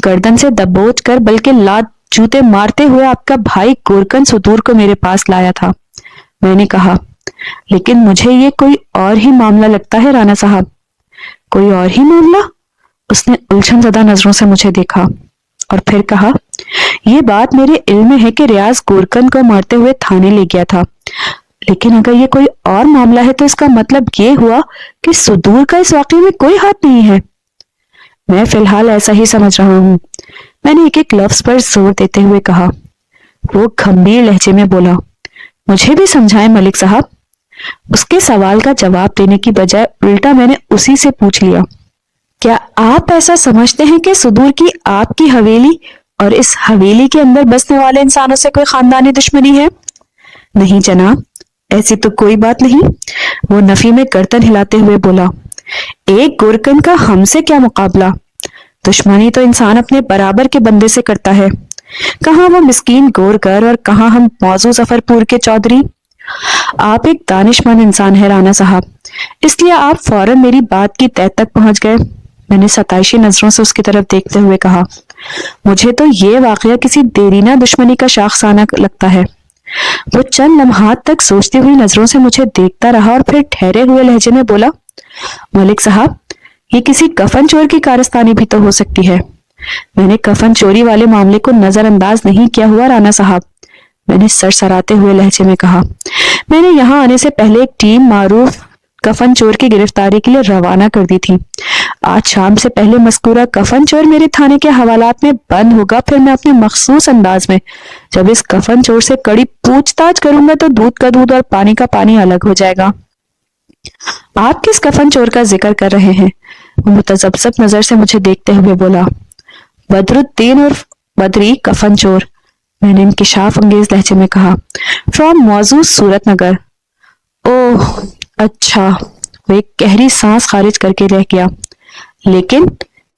گردن سے دبوچ کر بلکہ لات جوتے مارتے ہوئے آپ کا بھائی گورکن ستور کو میرے پاس لایا تھا، میں نے کہا. لیکن مجھے یہ کوئی اور ہی معاملہ لگتا ہے رانا صاحب. کوئی اور ہی معاملہ؟ اس نے الجھن زدہ نظروں سے مجھے دیکھا اور پھر کہا. یہ بات میرے علم میں ہے کہ ریاض گورکن کو مارتے ہوئے تھانے لے گیا تھا، لیکن اگر یہ کوئی اور معاملہ ہے تو اس کا مطلب یہ ہوا کہ صدور کا اس واقعے میں کوئی ہاتھ نہیں ہے. میں فی الحال ایسا ہی سمجھ رہا ہوں، میں نے ایک ایک لفظ پر زور دیتے ہوئے کہا. وہ گھمبیر لہجے میں بولا. مجھے بھی سمجھائیں ملک صاحب. اس کے سوال کا جواب دینے کی بجائے الٹا میں نے اسی سے پوچھ لیا. کیا آپ ایسا سمجھتے ہیں کہ صدور کی آپ کی حویلی اور اس حویلی کے اندر بسنے والے انسانوں سے کوئی خاندانی دشمنی ہے؟ نہیں جناب، ایسی تو کوئی بات نہیں، وہ نفی میں گردن ہلاتے ہوئے بولا. ایک گورکن کا ہم سے کیا مقابلہ؟ دشمنی تو انسان اپنے برابر کے بندے سے کرتا ہے. کہاں وہ مسکین گورکر اور کہاں ہم موضوع ظفر پور کے چودھری. آپ ایک دانش مند انسان ہے رانا صاحب، اس لیے آپ فوراً میری بات کی تہہ تک پہنچ گئے. میں نے ستائشی نظروں سے اس کی طرف دیکھتے ہوئے کہا. مجھے تو یہ واقعہ کسی دیرینہ دشمنی کا شاخسانہ لگتا ہے. وہ چند لمحات تک سوچتی ہوئی نظروں سے مجھے دیکھتا رہا اور پھر ٹھہرے ہوئے لہجے میں بولا. ملک صاحب، یہ کسی کفن چور کی کارستانی بھی تو ہو سکتی ہے. میں نے کفن چوری والے معاملے کو نظر انداز نہیں کیا ہوا رانا صاحب، میں نے سر سراتے ہوئے لہجے میں کہا. میں نے یہاں آنے سے پہلے ایک ٹیم معروف کفن چور کی گرفتاری کے لیے روانہ کر دی تھی. آج شام سے پہلے مذکورہ کفن چور میرے تھانے کے حوالات میں بند ہوگا. پھر میں اپنے مخصوص انداز میں جب اس کفن چور سے کڑی پوچھ تاچھ کروں گا تو دودھ کا دودھ اور پانی کا پانی الگ ہو جائے گا. آپ کس کفن چور کا ذکر کر رہے ہیں؟ وہ متذبذب نظر سے مجھے دیکھتے ہوئے بولا. بدر الدین اور بدری کفن چور، میں نے انکشاف انگیز لہجے میں کہا. فرام موضوع صورت نگر. اوہ اچھا، وہ ایک گہری سانس خارج کر کے رہ گیا. لیکن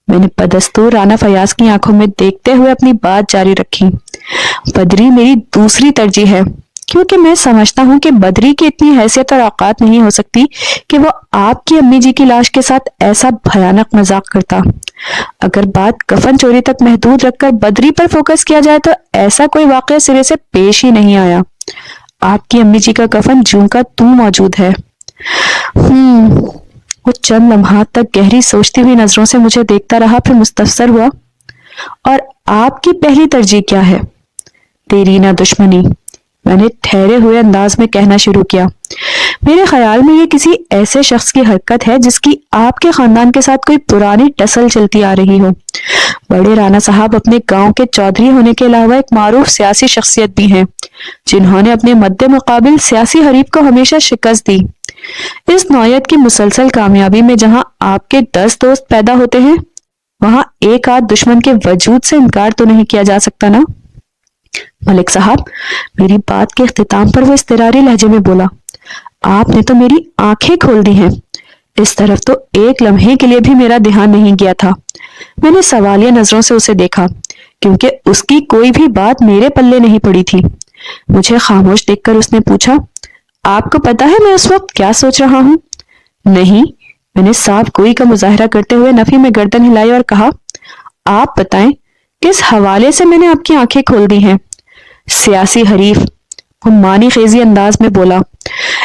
میں نے بدستور رانا فیاض کی آنکھوں میں دیکھتے ہوئے اپنی بات جاری رکھی. بدری میری دوسری ترجیح ہے، کیونکہ میں سمجھتا ہوں کہ بدری کی اتنی حیثیت اور اوقات نہیں ہو سکتی کہ وہ آپ کی امی جی کی لاش کے ساتھ ایسا بھیانک مذاق کرتا. اگر بات کفن چوری تک محدود رکھ کر بدری پر فوکس کیا جائے تو ایسا کوئی واقعہ سرے سے پیش ہی نہیں آیا. آپ کی امی جی کا کفن جوں کا توں موجود ہے. وہ چند لمحات تک گہری سوچتی ہوئی نظروں سے مجھے دیکھتا رہا، پھر مستفسر ہوا. اور آپ کی پہلی ترجیح کیا ہے؟ دیرینہ دشمنی، میں نے ٹھہرے ہوئے انداز میں کہنا شروع کیا. میرے خیال میں یہ کسی ایسے شخص کی حرکت ہے جس کی آپ کے خاندان کے ساتھ کوئی پرانی ٹسل چلتی آ رہی ہو. بڑے رانا صاحب اپنے گاؤں کے چودھری ہونے کے علاوہ ایک معروف سیاسی شخصیت بھی ہیں جنہوں نے اپنے مد مقابل سیاسی حریف کو ہمیشہ شکست دی. اس نوعیت کی مسلسل کامیابی میں جہاں آپ کے 10 دوست پیدا ہوتے ہیں وہاں ایک آدھ دشمن کے وجود سے انکار تو نہیں کیا جا سکتا نا. ملک صاحب، میری بات کے اختتام پر وہ اضطراری لہجے میں بولا. آپ نے تو میری آنکھیں کھول دی ہیں. اس طرف تو ایک لمحے کے لیے بھی میرا دھیان نہیں گیا تھا. میں نے سوالیہ نظروں سے اسے دیکھا کیونکہ اس کی کوئی بھی بات میرے پلے نہیں پڑی تھی. مجھے خاموش دیکھ کر اس نے پوچھا. آپ کو پتا ہے میں اس وقت کیا سوچ رہا ہوں؟ نہیں، میں نے صاف گوئی کا مظاہرہ کرتے ہوئے نفی میں گردن ہلائی اور کہا. آپ بتائیں کس حوالے سے میں نے آپ کی آنکھیں کھول دی ہیں؟ سیاسی حریف، وہ معنی خیزی انداز میں بولا.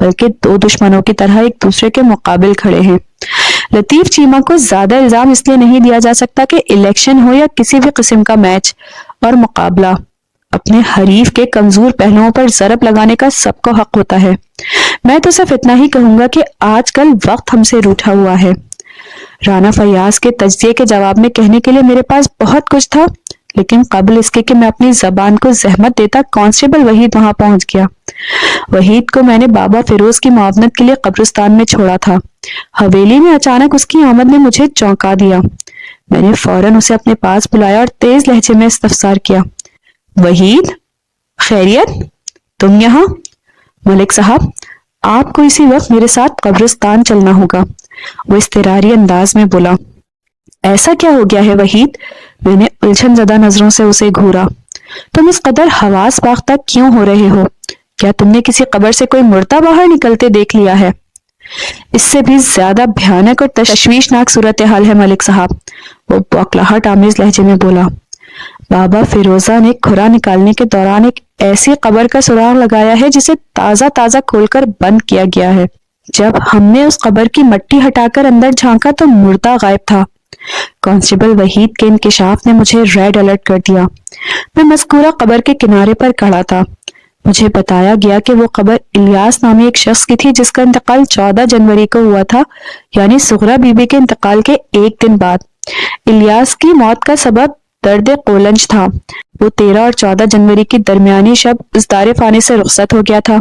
بلکہ دو دشمنوں کی طرح ایک دوسرے کے مقابل کھڑے ہیں۔ لطیف چیمہ کو زیادہ الزام اس لیے نہیں دیا جا سکتا کہ الیکشن ہو یا کسی بھی قسم کا میچ اور مقابلہ، اپنے حریف کے کمزور پہلوؤں پر ضرب لگانے کا سب کو حق ہوتا ہے۔ میں تو صرف اتنا ہی کہوں گا کہ آج کل وقت ہم سے روٹھا ہوا ہے۔ رانا فیاض کے تجزیے کے جواب میں کہنے کے لیے میرے پاس بہت کچھ تھا، لیکن قبل اس کے کہ میں اپنی زبان کو زحمت دیتا، کانسٹیبل وحید وہاں پہنچ گیا۔ وحید کو میں نے بابا فیروز کی معاونت کے لیے قبرستان میں چھوڑا تھا۔ حویلی میں اچانک اس کی آمد نے مجھے چونکا دیا۔ میں نے فوراً اسے اپنے پاس بلایا اور تیز لہجے میں استفسار کیا، وحید، خیریت؟ تم یہاں؟ ملک صاحب، آپ کو اسی وقت میرے ساتھ قبرستان چلنا ہوگا، وہ اضطراری انداز میں بولا۔ ایسا کیا ہو گیا ہے وحید؟ میں نے الجھن زدہ نظروں سے اسے گھورا۔ تم اس قدر حواس باختہ کیوں ہو رہے ہو؟ کیا تم نے کسی قبر سے کوئی مردہ باہر نکلتے دیکھ لیا ہے؟ اس سے بھی زیادہ بھیانک اور تشویشناک صورتحال ہے ملک صاحب، وہ بوکھلاہٹ آمیز لہجے میں بولا۔ بابا فیروزہ نے کھرا نکالنے کے دوران ایک ایسی قبر کا سراغ لگایا ہے جسے تازہ تازہ کھول کر بند کیا گیا ہے۔ جب ہم نے اس قبر کی مٹی ہٹا کر اندر جھانکا تو مردہ غائب تھا۔ کانسٹیبل وحید کے انکشاف نے مجھے ریڈ الرٹ کر دیا۔ میں مذکورہ قبر کے کنارے پر کھڑا تھا۔ مجھے بتایا گیا کہ وہ قبر الیاس نامی ایک شخص کی تھی جس کا انتقال 14 جنوری کو ہوا تھا، یعنی سغرا بی بی کے انتقال کے ایک دن بعد۔ الیاس کی موت کا سبب درد قولنج تھا۔ وہ 13 اور 14 جنوری کی درمیانی شب اس دار فانی سے رخصت ہو گیا تھا۔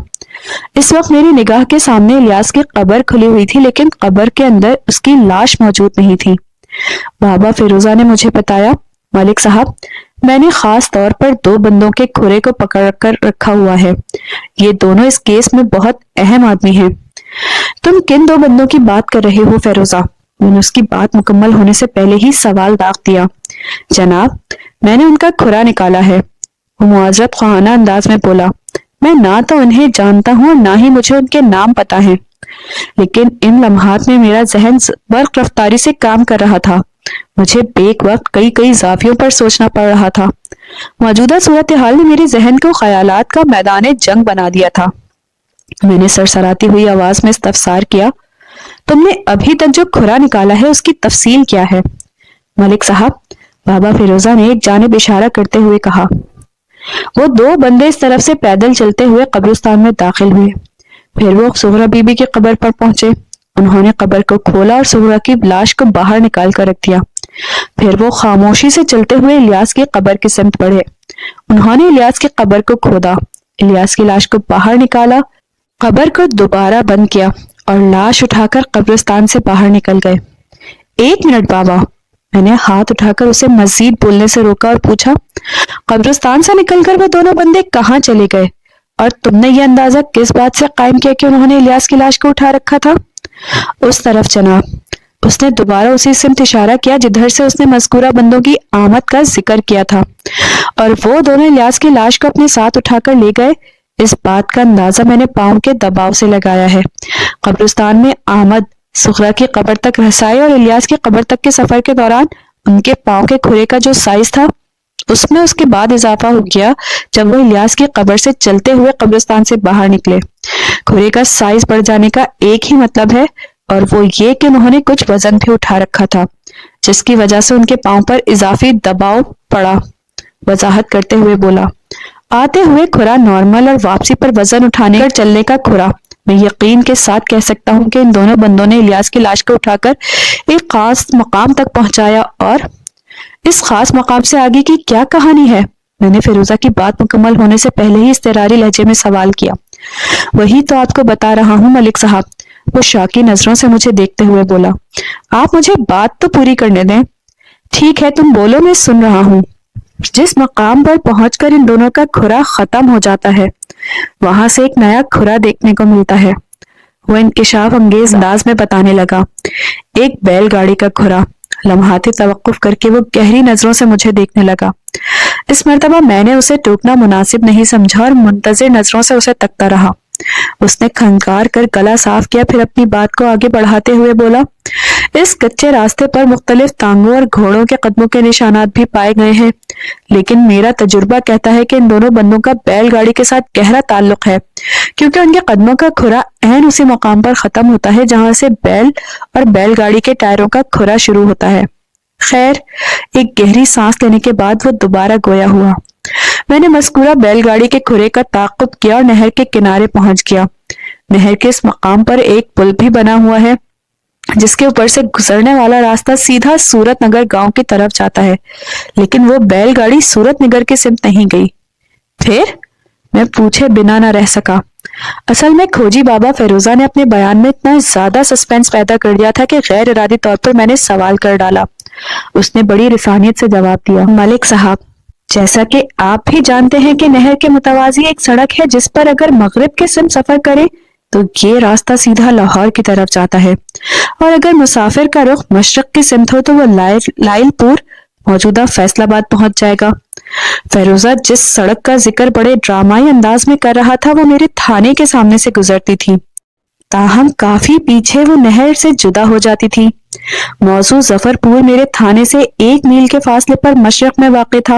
اس وقت میری نگاہ کے سامنے الیاس کی قبر کھلی ہوئی تھی، لیکن قبر کے اندر اس کی لاش موجود نہیں تھی۔ بابا فیروزہ نے مجھے بتایا، ملک صاحب، میں نے خاص طور پر 2 بندوں کے کھرے کو پکڑ کر رکھا ہوا ہے۔ یہ دونوں اس کیس میں بہت اہم آدمی ہیں۔ تم کن 2 بندوں کی بات کر رہے ہو فیروزہ؟ میں نے اس کی بات مکمل ہونے سے پہلے ہی سوال داغ دیا۔ جناب، میں نے ان کا کھرا نکالا ہے، وہ معذرت خواہانہ انداز میں بولا۔ میں نہ تو انہیں جانتا ہوں اور نہ ہی مجھے ان کے نام پتہ ہیں، لیکن ان لمحات میں میرا ذہن برق رفتاری سے کام کر رہا تھا۔ مجھے بیک وقت کئی زاویوں پر سوچنا پڑ رہا تھا۔ موجودہ صورتحال نے میرے ذہن کو خیالات کا میدان جنگ بنا دیا تھا۔ میں نے سرسراتی ہوئی آواز میں استفسار کیا، تم نے ابھی تک جو کھرا نکالا ہے اس کی تفصیل کیا ہے؟ ملک صاحب، بابا فیروزہ نے ایک جانب اشارہ کرتے ہوئے کہا، وہ 2 بندے اس طرف سے پیدل چلتے ہوئے قبرستان میں داخل ہوئے، پھر وہ سغرا بی بی کی قبر پر پہنچے۔ انہوں نے قبر کو کھولا اور سغرا کی لاش کو باہر نکال کر رکھ دیا۔ پھر وہ خاموشی سے چلتے ہوئے الیاس کی قبر کی سمت بڑھے۔ انہوں نے الیاس کی قبر کو کھودا، الیاس کی لاش کو باہر نکالا، قبر کو دوبارہ بند کیا اور لاش اٹھا کر قبرستان سے باہر نکل گئے۔ 1 منٹ بابا، میں نے ہاتھ اٹھا کر اسے مزید بولنے سے روکا اور پوچھا، قبرستان سے نکل کر وہ دونوں بندے کہاں چلے گئے؟ اور تم نے یہ اندازہ کس بات سے قائم کیا کہ انہوں نے الیاس کی لاش کو اٹھا رکھا تھا؟ اس طرف جناب، اس نے دوبارہ اسی سمت اشارہ کیا جدھر سے اس نے مذکورہ بندوں کی آمد کا ذکر کیا تھا، اور وہ دونوں الیاس کی لاش کو اپنے ساتھ اٹھا کر لے گئے۔ اس بات کا اندازہ میں نے پاؤں کے دباؤ سے لگایا ہے۔ قبرستان میں آمد، سغرا کی قبر تک رسائی اور الیاس کی قبر تک کے سفر کے دوران ان کے پاؤں کے کھرے کا جو سائز تھا، اس میں اس کے بعد اضافہ ہو گیا جب وہ الیاس کی قبر سے چلتے ہوئے قبرستان سے باہر نکلے۔ کھرے کا سائز بڑھ جانے کا ایک ہی مطلب ہے، اور وہ یہ کہ انہوں نے کچھ وزن بھی اٹھا رکھا تھا، جس کی وجہ سے ان کے پاؤں پر اضافی دباؤ پڑا۔ وضاحت کرتے ہوئے بولا، آتے ہوئے کھرا نارمل اور واپسی پر وزن اٹھانے کر چلنے کا کھرا۔ میں یقین کے ساتھ کہہ سکتا ہوں کہ ان دونوں بندوں نے الیاس کی لاش کو اٹھا کر ایک خاص مقام تک پہنچایا، اور اس خاص مقام سے آگے کی کیا کہانی ہے؟ میں نے فیروزہ کی بات مکمل ہونے سے پہلے ہی اضطراری لہجے میں سوال کیا۔ وہی تو آپ کو بتا رہا ہوں ملک صاحب، وہ شاکی نظروں سے مجھے دیکھتے ہوئے بولا۔ آپ مجھے بات تو پوری کرنے دیں۔ ٹھیک ہے، تم بولو، میں سن رہا ہوں۔ جس مقام پر پہنچ کر ان دونوں کا کھرا ختم ہو جاتا ہے، وہاں سے ایک نیا کھرا دیکھنے کو ملتا ہے، وہ انکشاف انگیز انداز میں بتانے لگا۔ ایک بیل گاڑی کا کھرا۔ لمحاتی توقف کر کے وہ گہری نظروں سے مجھے دیکھنے لگا۔ اس مرتبہ میں نے اسے ٹوکنا مناسب نہیں سمجھا اور منتظر نظروں سے اسے تکتا رہا۔ اس نے کھنکار کر گلا صاف کیا، پھر اپنی بات کو آگے بڑھاتے ہوئے بولا، اس کچے راستے پر مختلف ٹانگوں اور گھوڑوں کے قدموں کے نشانات بھی پائے گئے ہیں، لیکن میرا تجربہ کہتا ہے کہ ان دونوں بندوں کا بیل گاڑی کے ساتھ گہرا تعلق ہے، کیونکہ ان کے قدموں کا کھرا عین اسی مقام پر ختم ہوتا ہے جہاں سے بیل اور بیل گاڑی کے ٹائروں کا کھرا شروع ہوتا ہے۔ خیر، ایک گہری سانس لینے کے بعد وہ دوبارہ گویا ہوا۔ میں نے مذکورہ بیل گاڑی کے کھرے کا تعاقب کیا اور نہر کے کنارے پہنچ گیا۔ نہر کے اس مقام پر ایک پل بھی بنا ہوا ہے جس کے اوپر سے گزرنے والا راستہ سیدھا صورت نگر گاؤں کی طرف جاتا ہے، لیکن وہ بیل گاڑی صورت نگر کی سمت نہیں گئی۔ پھر میں پوچھے بنا نہ رہ سکا۔ اصل میں کھوجی بابا فیروزہ نے اپنے بیان میں اتنا زیادہ سسپینس پیدا کر دیا تھا کہ غیر ارادی طور پر میں نے سوال کر ڈالا۔ اس نے بڑی رسانیت سے جواب دیا، ملک صاحب، جیسا کہ آپ بھی جانتے ہیں کہ نہر کے متوازی ایک سڑک ہے جس پر اگر مغرب کے سمت سفر کریں تو یہ راستہ سیدھا لاہور کی طرف جاتا ہے، اور اگر مسافر کا رخ مشرق کی سمت ہو تو وہ لائل پور موجودہ فیصل آباد پہنچ جائے گا۔ فیروزہ جس سڑک کا ذکر بڑے ڈرامائی انداز میں کر رہا تھا وہ میرے تھانے کے سامنے سے گزرتی تھی، تاہم کافی پیچھے وہ نہر سے جدا ہو جاتی تھی۔ موضوع ظفر پور میرے تھانے سے 1 میل کے فاصلے پر مشرق میں واقع تھا۔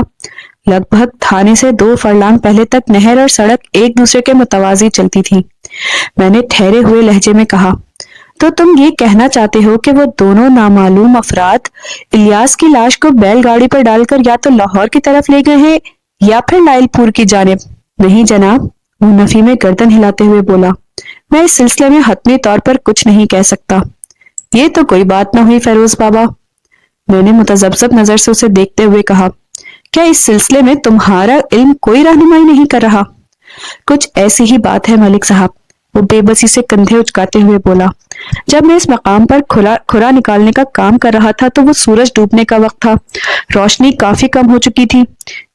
لگ بھگ تھانے سے 2 فرلانگ پہلے تک نہر اور سڑک ایک دوسرے کے متوازی چلتی تھی۔ میں نے ٹھہرے ہوئے لہجے میں کہا، تو تم یہ کہنا چاہتے ہو کہ وہ دونوں نامعلوم افراد الیاس کی لاش کو بیل گاڑی پر ڈال کر یا تو لاہور کی طرف لے گئے ہیں یا پھر لائل پور کی جانب؟ نہیں جناب، وہ نفی میں گردن ہلاتے ہوئے بولا، میں اس سلسلے میں حتمی طور پر کچھ نہیں کہہ سکتا۔ یہ تو کوئی بات نہ ہوئی فیروز بابا، میں نے متذبذب نظر سے اسے دیکھتے ہوئے کہا، کیا اس سلسلے میں تمہارا علم کوئی رہنمائی نہیں کر رہا؟ کچھ ایسی ہی بات ہے ملک صاحب، وہ بے بسی سے کندھے اچکاتے ہوئے بولا، جب میں اس مقام پر کھرا نکالنے کا کام کر رہا تھا تو وہ سورج ڈوبنے کا وقت تھا، روشنی کافی کم ہو چکی تھی،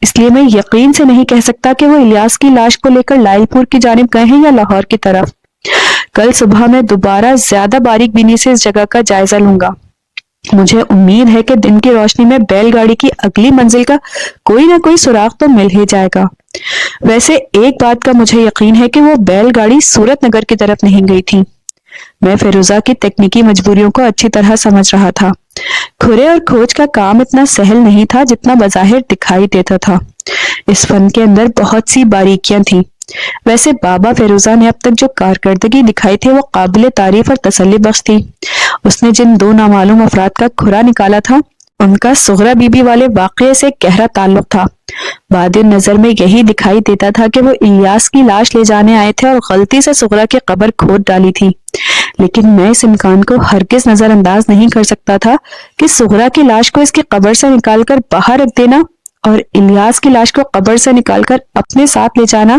اس لیے میں یقین سے نہیں کہہ سکتا کہ وہ الیاس کی لاش کو لے کر لائل پور کی جانب گئے ہیں یا لاہور کی طرف۔ کل صبح میں دوبارہ زیادہ باریک بینی سے اس جگہ کا جائزہ لوں گا۔ مجھے امید ہے کہ دن کی روشنی میں بیل گاڑی کی اگلی منزل کا کوئی نہ کوئی سراغ تو مل ہی جائے گا۔ ویسے ایک بات کا مجھے یقین ہے کہ وہ بیل گاڑی صورت نگر کی طرف نہیں گئی تھی۔ میں فیروزہ کی تکنیکی مجبوریوں کو اچھی طرح سمجھ رہا تھا۔ کھرے اور کھوج کا کام اتنا سہل نہیں تھا جتنا بظاہر دکھائی دیتا تھا۔ اس فن کے اندر بہت سی باریکیاں تھیں۔ ویسے بابا فیروزہ نے اب تک جو کارکردگی دکھائی تھی وہ قابل تعریف اور تسلی بخش تھی۔ اس نے جن 2 نامعلوم افراد کا کھرا نکالا تھا ان کا سغرا بی بی والے واقعے سے گہرا تعلق تھا۔ بعد نظر میں یہی دکھائی دیتا تھا کہ وہ الیاس کی لاش لے جانے آئے تھے اور غلطی سے سغرا کی قبر کھود ڈالی تھی، لیکن میں اس امکان کو ہرگز نظر انداز نہیں کر سکتا تھا کہ سغرا کی لاش کو اس کی قبر سے نکال کر باہر رکھ دینا اور الیاس کی لاش کو قبر سے نکال کر اپنے ساتھ لے جانا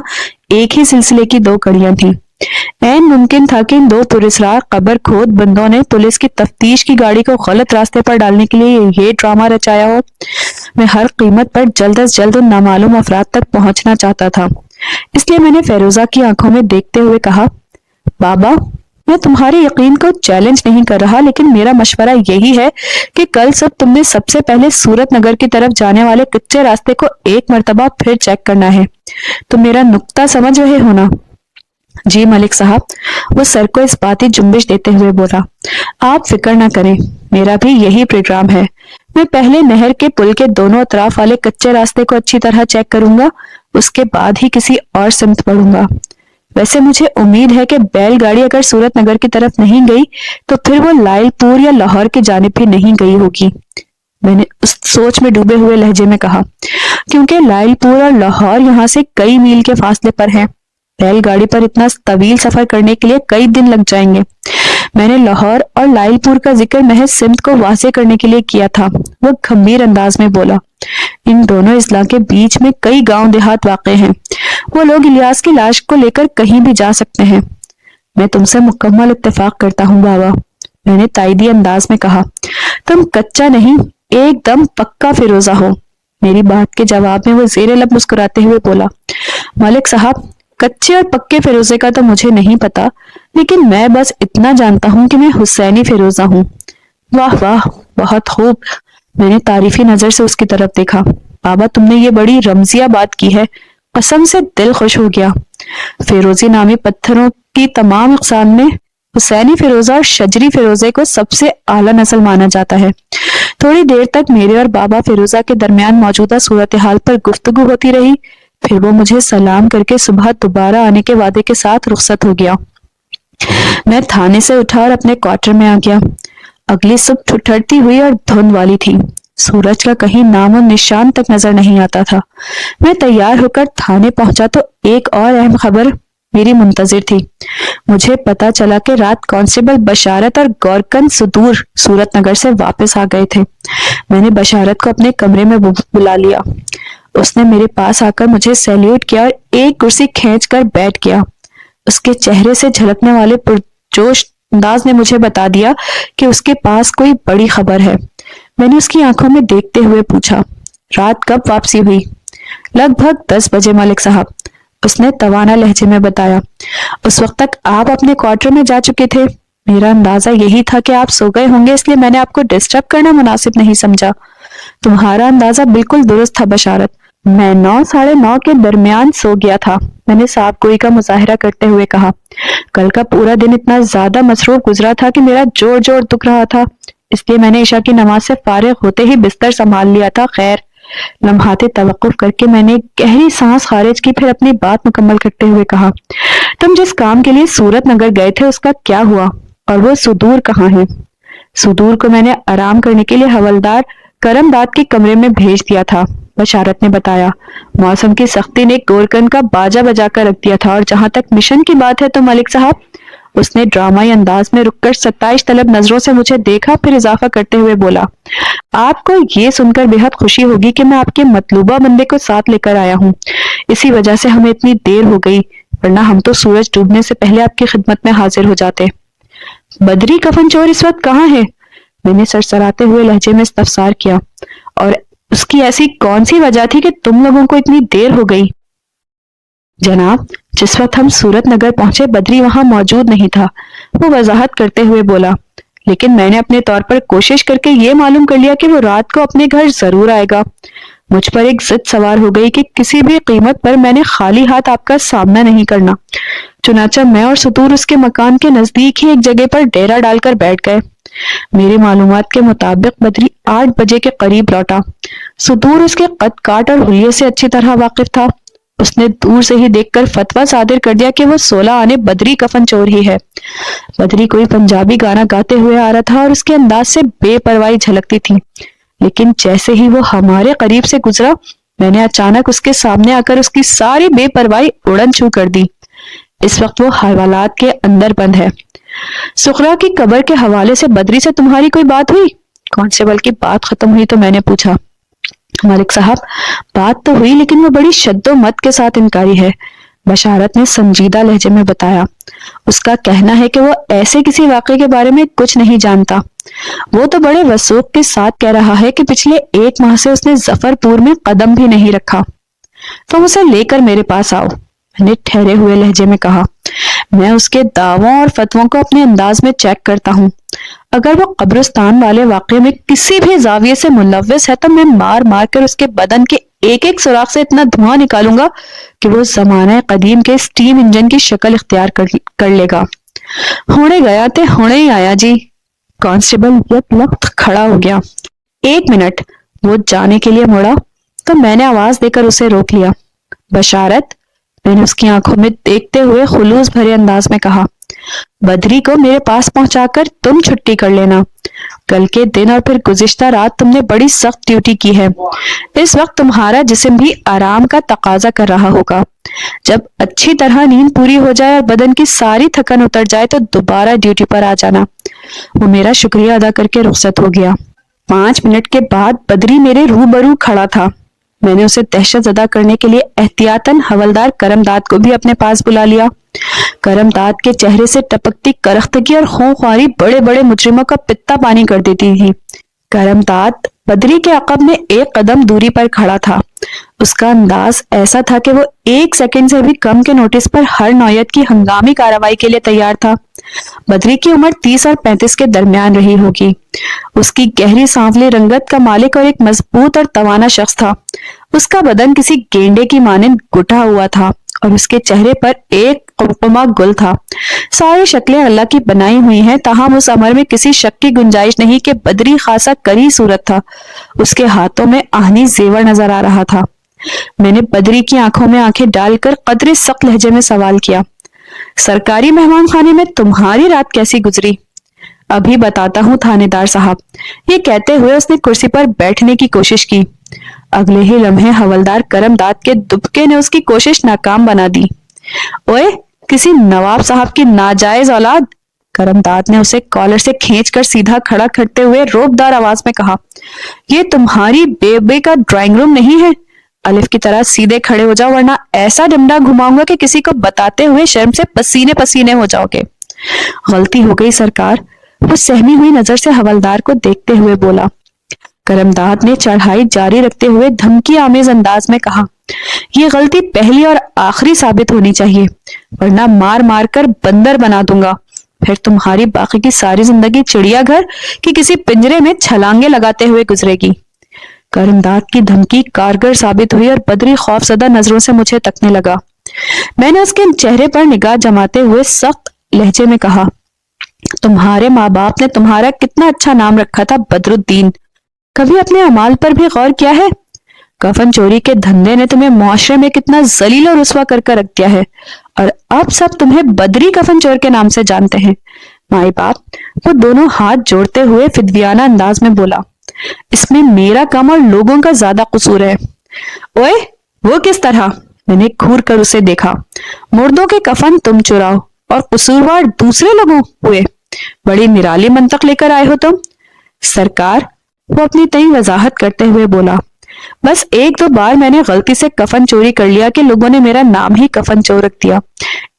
ایک ہی سلسلے کی 2 کڑیاں تھیں۔ عین ممکن تھا کہ ان 2 پراسرار قبر کھود بندوں نے پولیس کی تفتیش کی گاڑی کو غلط راستے پر ڈالنے کے لیے یہ ڈرامہ رچایا ہو۔ میں ہر قیمت پر جلد از جلد ان نامعلوم افراد تک پہنچنا چاہتا تھا، اس لیے میں نے فیروزہ کی آنکھوں میں دیکھتے ہوئے کہا، بابا، میں تمہارے یقین کو چیلنج نہیں کر رہا، لیکن میرا مشورہ یہی ہے کہ کل تم نے سب سے پہلے صورت نگر کی طرف جانے والے کچے راستے کو ایک مرتبہ پھر چیک کرنا ہے۔ تو میرا نقطہ سمجھ رہے ہو نا؟ جی ملک صاحب، وہ سر کو اس باتی جنبش دیتے ہوئے بولا، آپ فکر نہ کریں، میرا بھی یہی پروگرام ہے۔ میں پہلے نہر کے پل کے دونوں اطراف والے کچے راستے کو اچھی طرح چیک کروں گا، اس کے بعد ہی کسی اور سمت بڑھوں گا۔ ویسے مجھے امید ہے کہ بیل گاڑی اگر صورت نگر کی طرف نہیں گئی تو پھر وہ لائل پور یا لاہور کی جانب بھی نہیں گئی ہوگی، میں نے اس سوچ میں ڈوبے ہوئے لہجے میں کہا، کیونکہ لائل پور اور لاہور یہاں سے کئی میل کے فاصلے پر ہیں۔ بیل گاڑی پر اتنا طویل سفر کرنے کے لیے کئی دن لگ جائیں گے۔ میں نے لاہور اور لائل پور کا ذکر محض سمت کو واضح کرنے کے لیے کیا تھا، وہ گمبھیر انداز میں بولا، ان دونوں اضلاع کے بیچ میں کئی گاؤں دیہات واقع ہیں، وہ لوگ الیاس کی لاش کو لے کر کہیں بھی جا سکتے ہیں۔ میں تم سے مکمل اتفاق کرتا ہوں بابا، میں نے تائیدی انداز میں کہا، تم کچا نہیں ایک دم پکا فیروزہ ہو۔ میری بات کے جواب میں وہ زیر لب مسکراتے ہوئے بولا، ملک صاحب، کچے اور پکے فیروزے کا تو مجھے نہیں پتا، لیکن میں بس اتنا جانتا ہوں کہ میں حسینی فیروزہ ہوں۔ واہ واہ، بہت خوب، میں نے تعریفی نظر سے اس کی طرف دیکھا۔ بابا، تم نے یہ بڑی رمزیہ بات کی ہے، قسم سے دل خوش ہو گیا۔ فیروزی نامی پتھروں کی تمام اقسام میں حسینی فیروزہ اور شجری فیروزے کو سب سے اعلیٰ نسل مانا جاتا ہے۔ تھوڑی دیر تک میرے اور بابا فیروزہ کے درمیان موجودہ صورتحال پر گفتگو ہوتی رہی، پھر وہ مجھے سلام کر کے صبح دوبارہ آنے کے وعدے کے ساتھ رخصت ہو گیا۔ میں تھانے سے اٹھا اور اپنے کوارٹر میں آ گیا۔ اگلی صبح ٹھٹھرتی ہوئی اور دھند والی تھی، سورج کا کہیں نام و نشان تک نظر نہیں آتا تھا۔ میں تیار ہو کر تھانے پہنچا تو ایک اور اہم خبر میری منتظر تھی۔ مجھے پتا چلا کہ رات کانسٹیبل بشارت اور گورکن صدور صورت نگر سے واپس آ گئے تھے۔ میں نے بشارت کو اپنے کمرے میں بلا لیا۔ اس نے میرے پاس آ کر مجھے سیلیوٹ کیا اور ایک کرسی کھینچ کر بیٹھ گیا۔ اس کے چہرے سے جھلکنے والے پرجوش انداز نے مجھے بتا دیا کہ اس کے پاس کوئی بڑی خبر ہے۔ میں نے اس کی آنکھوں میں دیکھتے ہوئے پوچھا، رات کب واپسی ہوئی؟ لگ بھگ 10 بجے ملک صاحب، اس نے توانا لہجے میں بتایا۔ اس وقت تک آپ اپنے کوارٹر میں جا چکے تھے؟ میرا اندازہ یہی تھا کہ آپ سو گئے ہوں گے، اس لیے میں نے آپ کو ڈسٹرب کرنا مناسب نہیں سمجھا۔ تمہارا اندازہ بالکل درست تھا بشارت، میں 9 ساڑھے 9 کے درمیان سو گیا تھا، میں نے صاف گوئی کا مظاہرہ کرتے ہوئے کہا۔ کل کا پورا دن اتنا زیادہ مصروف گزرا تھا کہ میرا جوڑ دکھ رہا تھا، اس لیے میں نے عشاء کی نماز سے فارغ ہوتے ہی بستر سنبھال لیا تھا۔ خیر، لمحات توقف کر کے میں نے گہری سانس خارج کی، پھر اپنی بات مکمل کرتے ہوئے کہا، تم جس کام کے لیے صورت نگر گئے تھے اس کا کیا ہوا، اور وہ صدور کہاں ہے؟ صدور کو میں نے آرام کرنے کے لیے حوالدار کرم داد کے کمرے میں بھیج دیا تھا، بشارت نے بتایا۔ موسم کی سختی نے گورکن کا باجا بجا کر رکھ دیا تھا، اور جہاں تک مشن کی بات ہے تو ملک صاحب، اس نے ڈرامائی انداز میں رک کر 27 طلب نظروں سے مجھے دیکھا، پھر اضافہ کرتے ہوئے بولا، آپ کو یہ سن کر بے حد خوشی ہوگی کہ میں آپ کے مطلوبہ بندے کو ساتھ لے کر آیا ہوں۔ اسی وجہ سے ہمیں اتنی دیر ہو گئی، ورنہ ہم تو سورج ڈوبنے سے پہلے آپ کی خدمت میں حاضر ہو جاتے۔ بدری کفن چور اس وقت کہاں ہے؟ میں نے سرسراتے ہوئے لہجے میں استفسار کیا، اور اس کی ایسی کون سی وجہ تھی کہ تم لوگوں کو اتنی دیر ہو گئی؟ جناب، جس وقت ہم صورت نگر پہنچے بدری وہاں موجود نہیں تھا، وہ وضاحت کرتے ہوئے بولا، لیکن میں نے اپنے طور پر کوشش کر کے یہ معلوم کر لیا کہ وہ رات کو اپنے گھر ضرور آئے گا۔ مجھ پر ایک ضد سوار ہو گئی کہ کسی بھی قیمت پر میں نے خالی ہاتھ آپ کا سامنا نہیں کرنا، چنانچہ میں اور صدور اس کے مکان کے نزدیک ہی ایک جگہ پر ڈیرا ڈال کر بیٹھ گئے۔ میری معلومات کے مطابق بدری 8 بجے کے قریب لوٹا۔ صدور اس کے قد کاٹ اور حلیے سے اچھی طرح واقف تھا۔ اس نے دور سے ہی دیکھ کر فتویٰ صادر کر دیا کہ وہ 16 آنے بدری کفن چور ہی ہے۔ بدری کوئی پنجابی گانا گاتے ہوئے آ رہا تھا اور اس کے انداز سے بے پرواہی جھلکتی تھی، لیکن جیسے ہی وہ ہمارے قریب سے گزرا، میں نے اچانک اس کے سامنے آ کر اس کی ساری بے پرواہی اڑن چھو کر دی۔ اس وقت وہ حوالات کے اندر بند ہے۔ سخرا کی قبر کے حوالے سے بدری سے تمہاری کوئی بات ہوئی؟ کانسٹیبل کی بات ختم ہوئی تو میں نے پوچھا۔ ملک صاحب، بات تو ہوئی، لیکن وہ بڑی شد و مت کے ساتھ انکاری ہے، بشارت نے سنجیدہ لہجے میں بتایا۔ اس کا کہنا ہے کہ وہ ایسے کسی واقعے کے بارے میں کچھ نہیں جانتا۔ وہ تو بڑے وثوق کے ساتھ کہہ رہا ہے کہ پچھلے 1 ماہ سے اس نے ظفر پور میں قدم بھی نہیں رکھا۔ تم اسے لے کر میرے پاس آؤ، میں نے ٹھہرے ہوئے لہجے میں کہا۔ میں اس کے دعووں اور فتووں کو اپنے انداز میں چیک کرتا ہوں۔ اگر وہ قبرستان والے واقعے میں کسی بھی زاویے سے ملوث ہے تو میں مار مار کر اس کے بدن کے ایک ایک سوراخ سے اتنا دھواں نکالوں گا کہ وہ زمانہ قدیم کے سٹیم انجن کی شکل اختیار کر لے گا۔ ہونے گیا تے ہونے ہی آیا جی۔ کانسٹیبل یک لخت کھڑا ہو گیا۔ 1 منٹ، وہ جانے کے لیے مڑا تو میں نے آواز دے کر اسے روک لیا۔ بشارت، میں نے اس کی آنکھوں میں دیکھتے ہوئے خلوص بھرے انداز میں کہا، بدری کو میرے پاس پہنچا کر تم چھٹی کر لینا۔ کل کے دن اور پھر گزشتہ رات تم نے بڑی سخت ڈیوٹی کی ہے۔ اس وقت تمہارا جسم بھی آرام کا تقاضا کر رہا ہوگا۔ جب اچھی طرح نیند پوری ہو جائے اور بدن کی ساری تھکن اتر جائے تو دوبارہ ڈیوٹی پر آ جانا۔ وہ میرا شکریہ ادا کر کے رخصت ہو گیا۔ 5 منٹ کے بعد بدری میرے روبرو کھڑا تھا۔ میں نے اسے دہشت زدہ کرنے کے لیے احتیاطاً حوالدار کرم داد کو بھی اپنے پاس بلا لیا۔ کرم داد کے چہرے سے ٹپکتی کرختگی اور خونخواری بڑے بڑے مجرموں کا پتا پانی کر دیتی تھی۔ کرم داد بدری کے عقب میں 1 قدم دوری پر کھڑا تھا۔ اس کا انداز ایسا تھا کہ وہ 1 سیکنڈ سے بھی کم کے نوٹس پر ہر نوعیت کی ہنگامی کارروائی کے لیے تیار تھا۔ بدری کی عمر 30 اور 35 کے درمیان رہی ہوگی۔ اس کی گہری سانولی رنگت کا مالک اور ایک مضبوط اور توانا شخص تھا۔ اس کا بدن کسی گینڈے کی مانند گٹا ہوا تھا اور اس کے چہرے پر ایک قمقمہ گل تھا۔ ساری شکلیں اللہ کی بنائی ہوئی ہیں، تاہم اس عمر میں کسی شک کی گنجائش نہیں کہ بدری خاصا کری صورت تھا۔ اس کے ہاتھوں میں آہنی زیور نظر آ رہا تھا۔ میں نے بدری کی آنکھوں میں آنکھیں ڈال کر قدرے سخت لہجے میں سوال کیا، سرکاری مہمان خانے میں تمہاری رات کیسی گزری؟ ابھی بتاتا ہوں تھانے دار صاحب، یہ کہتے ہوئے اس نے کرسی پر بیٹھنے کی کوشش کی۔ اگلے ہی لمحے حوالدار کرم داد کے دبکے نے اس کی کوشش ناکام بنا دی۔ اوئے، کسی نواب صاحب کی ناجائز اولاد! کرم داد نے اسے کالر سے کھینچ کر سیدھا کھڑا کرتے ہوئے روبدار آواز میں کہا، یہ تمہاری بیبے کا ڈرائنگ روم نہیں ہے۔ الف کی طرح سیدھے کھڑے ہو جاؤ ورنہ ایسا ڈنڈا گھماؤں گا کہ کسی کو بتاتے ہوئے شرم سے پسینے پسینے ہو جاؤ گے۔ غلطی ہو گئی سرکار، وہ سہمی ہوئی نظر سے حوالدار کو دیکھتے ہوئے بولا۔ کرم داد نے چڑھائی جاری رکھتے ہوئے دھمکی آمیز انداز میں کہا، یہ غلطی پہلی اور آخری ثابت ہونی چاہیے ورنہ مار مار کر بندر بنا دوں گا، پھر تمہاری باقی کی ساری زندگی چڑیا گھر کی کسی پنجرے میں چھلانگے لگاتے ہوئے گزرے گی۔ کرم داد کی دھمکی کارگر ثابت ہوئی اور بدری خوف زدہ نظروں سے مجھے تکنے لگا۔ میں نے اس کے چہرے پر نگاہ جماتے ہوئے سخت لہجے میں کہا، تمہارے ماں باپ نے تمہارا کتنا اچھا نام رکھا تھا بدر الدین، کبھی اپنے اعمال پر بھی غور کیا ہے؟ کفن چوری کے دھندے نے تمہیں معاشرے میں کتنا ذلیل اور رسوا کر رکھ دیا ہے، اور اب سب تمہیں بدری کفن چور کے نام سے جانتے ہیں۔ مائی باپ، وہ دونوں ہاتھ جوڑتے ہوئے فدویانہ انداز میں بولا، اس میں میرا کم اور لوگوں کا زیادہ قصور ہے۔ اوئے، وہ کس طرح؟ میں نے گھور کر اسے دیکھا۔ مردوں کے کفن تم چراؤ اور قصوروار دوسرے لوگوں ہوئے، بڑی نرالی منطق لے کر آئے ہو تم۔ سرکار، وہ اپنی تئیں وضاحت کرتے ہوئے بولا، بس ایک دو بار میں نے غلطی سے کفن چوری کر لیا کہ لوگوں نے میرا نام ہی کفن چور رکھ دیا۔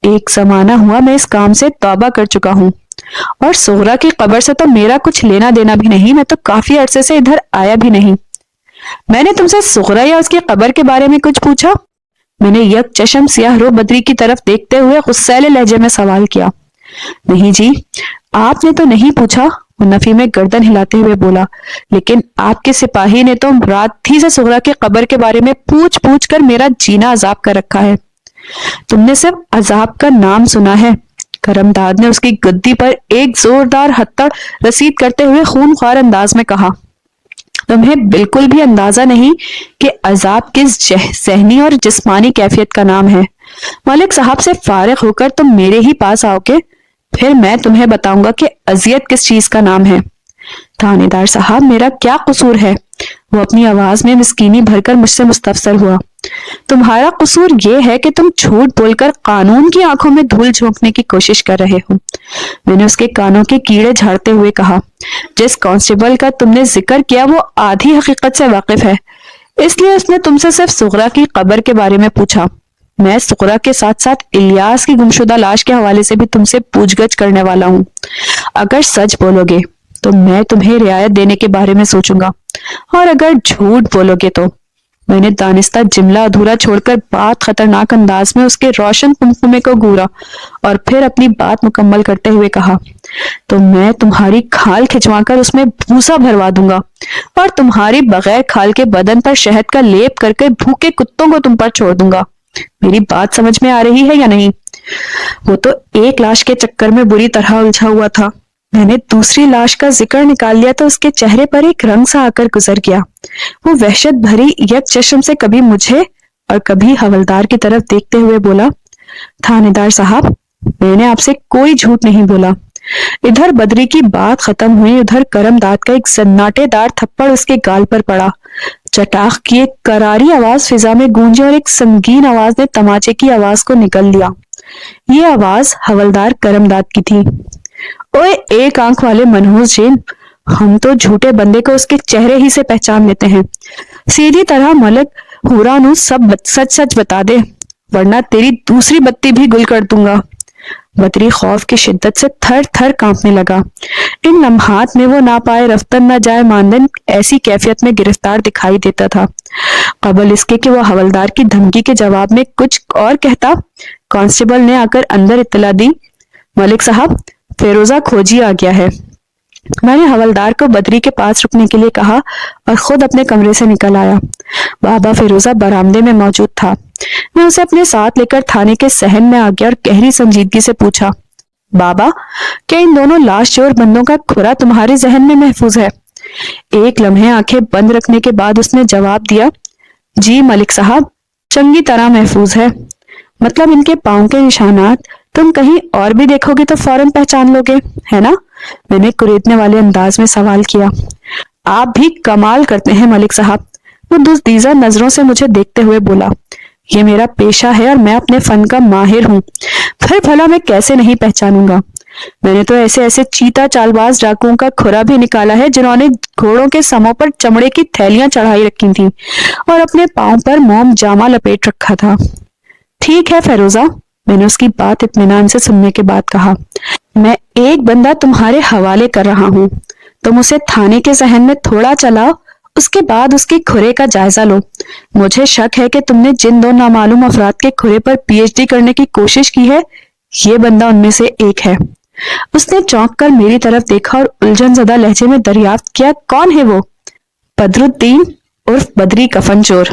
ایک زمانہ ہوا میں اس کام سے توبہ کر چکا ہوں، اور سغرا کی قبر سے تو میرا کچھ لینا دینا بھی نہیں، میں تو کافی عرصے سے ادھر آیا بھی نہیں۔ میں نے تم سے سغرا یا اس کی قبر کے بارے میں کچھ پوچھا؟ میں نے یک چشم سیاہ رو بدری کی طرف دیکھتے ہوئے غصیلے لہجے میں سوال کیا۔ نہیں جی، آپ نے تو نہیں پوچھا، وہ نفی میں گردن ہلاتے ہوئے بولا، لیکن آپ کے سپاہی نے تو رات ہی سے سغرا کی قبر کے بارے میں پوچھ پوچھ کر میرا جینا عذاب کر رکھا ہے۔ تم نے صرف عذاب کا نام سنا ہے۔ کرم داد نے اس کی گدی پر ایک زوردار ہتھڑ رسید کرتے ہوئے خون خوار انداز میں کہا، تمہیں بالکل بھی اندازہ نہیں کہ عذاب کس ذہنی اور جسمانی کیفیت کا نام ہے۔ ملک صاحب سے فارغ ہو کر تم میرے ہی پاس آؤ گے، پھر میں تمہیں بتاؤں گا کہ اذیت کس چیز کا نام ہے۔ تھانے دار صاحب، میرا کیا قصور ہے؟ وہ اپنی آواز میں مسکینی بھر کر مجھ سے مستفسر ہوا۔ تمہارا قصور یہ ہے کہ تم جھوٹ بول کر قانون کی آنکھوں میں دھول جھونکنے کی کوشش کر رہے ہو۔ میں نے اس کے کانوں کے کیڑے جھاڑتے ہوئے کہا، جس کانسٹیبل کا تم نے ذکر کیا وہ آدھی حقیقت سے واقف ہے، اس لیے اس نے تم سے صرف سغرا کی قبر کے بارے میں پوچھا۔ میں سغرا کے ساتھ ساتھ الیاس کی گمشدہ لاش کے حوالے سے بھی تم سے پوچھ گچھ کرنے والا ہوں۔ اگر سچ بولو گے تو میں تمہیں رعایت دینے کے بارے میں سوچوں گا، اور اگر جھوٹ بولو گے تو… میں نے دانستہ جملہ ادھورا چھوڑ کر بات خطرناک انداز میں اس کے روشن قمقمے کو گھورا اور پھر اپنی بات مکمل کرتے ہوئے کہا، تو میں تمہاری کھال کھچوا کر اس میں بھوسا بھروا دوں گا اور تمہاری بغیر کھال کے بدن پر شہد کا لیپ کر کے بھوکے کتوں کو تم پر چھوڑ دوں گا۔ میری بات سمجھ میں آ رہی ہے یا نہیں؟ وہ تو ایک لاش کے چکر میں بری طرح الجھا ہوا تھا۔ میں نے دوسری لاش کا ذکر نکال لیا تو اس کے چہرے پر ایک رنگ سا آ کر گزر گیا۔ وہ وحشت بھری یک چشم سے کبھی مجھے اور کبھی حوالدار کی طرف دیکھتے ہوئے بولا، تھانے دار صاحب، میں نے آپ سے کوئی جھوٹ نہیں بولا۔ ادھر بدری کی بات ختم ہوئی، ادھر کرم داد کا ایک سناٹے دار تھپڑ اس کے گال پر پڑا۔ چٹاخ کی ایک کراری آواز فضا میں گونجی اور ایک سنگین آواز نے تماچے کی آواز کو نگل لیا۔ یہ آواز حوالدار کرم داد کی تھی۔ اوئے ایک آنکھ والے منحوس جیل، ہم تو جھوٹے بندے کو اس کے چہرے ہی سے پہچان لیتے ہیں۔ سیدھی طرح ملک ہورانو سب سچ سچ بتا دے ورنہ تیری دوسری بتی بھی گل کر دوں گا۔ بدری خوف کی شدت سے تھر تھر کانپنے لگا۔ ان لمحات میں وہ نہ پائے رفتن نہ جائے ماندن ایسی کیفیت میں گرفتار دکھائی دیتا تھا۔ قبل اس کے کہ وہ حوالدار کی دھمکی کے جواب میں کچھ اور کہتا، کانسٹیبل نے آ کر اندر اطلاع دی، ملک صاحب، فیروزہ کھوجی آ گیا ہے۔ میں نے حوالدار کو بدری کے پاس رکنے کے لیے کہا اور خود اپنے کمرے سے نکل آیا۔ بابا فیروزہ برآمدے میں موجود تھا۔ میں اسے اپنے ساتھ لے کر تھانے کے صحن میں آ گیا اور گہری سنجیدگی سے پوچھا، بابا کیا ان دونوں لاش چور بندوں کا کھرا تمہارے ذہن میں محفوظ ہے؟ ایک لمحے آنکھیں بند رکھنے کے بعد اس نے جواب دیا، جی ملک صاحب، چنگی طرح محفوظ ہے۔ مطلب ان کے پاؤں کے نشانات تم کہیں اور بھی دیکھو گے تو فوراً پہچان لو گے، ہے نا؟ میں نے کریدنے والے انداز میں سوال کیا۔ آپ بھی کمال کرتے ہیں ملک صاحب، وہ دزدیزہ نظروں سے مجھے دیکھتے ہوئے بولا۔ یہ میرا پیشہ ہے اور میں اپنے فن کا ماہر ہوں، پھر بھلا میں کیسے نہیں پہچانوں گا؟ میں نے تو ایسے ایسے چیتا چال باز ڈاکوؤں کا کھرا بھی نکالا ہے جنہوں نے گھوڑوں کے سموں پر چمڑے کی تھیلیاں چڑھائی رکھی تھیں اور اپنے پاؤں پر موم جامہ لپیٹ رکھا تھا۔ ٹھیک ہے فیروزہ، میں نے اس کی بات اطمینان سے سننے کے بعد کہا، میں ایک بندہ تمہارے حوالے کر رہا ہوں، تم اسے تھانے کے ذہن میں تھوڑا چلاؤ، اس کے بعد اس کے کھرے کا جائزہ لو۔ مجھے شک ہے کہ تم نے جن دو نامعلوم افراد کے کھرے پر پی ایچ ڈی کرنے کی کوشش کی ہے، یہ بندہ ان میں سے ایک ہے۔ اس نے چونک کر میری طرف دیکھا اور الجھن زدہ لہجے میں دریافت کیا، کون ہے وہ؟ بدرالدین عرف بدری کفن چور،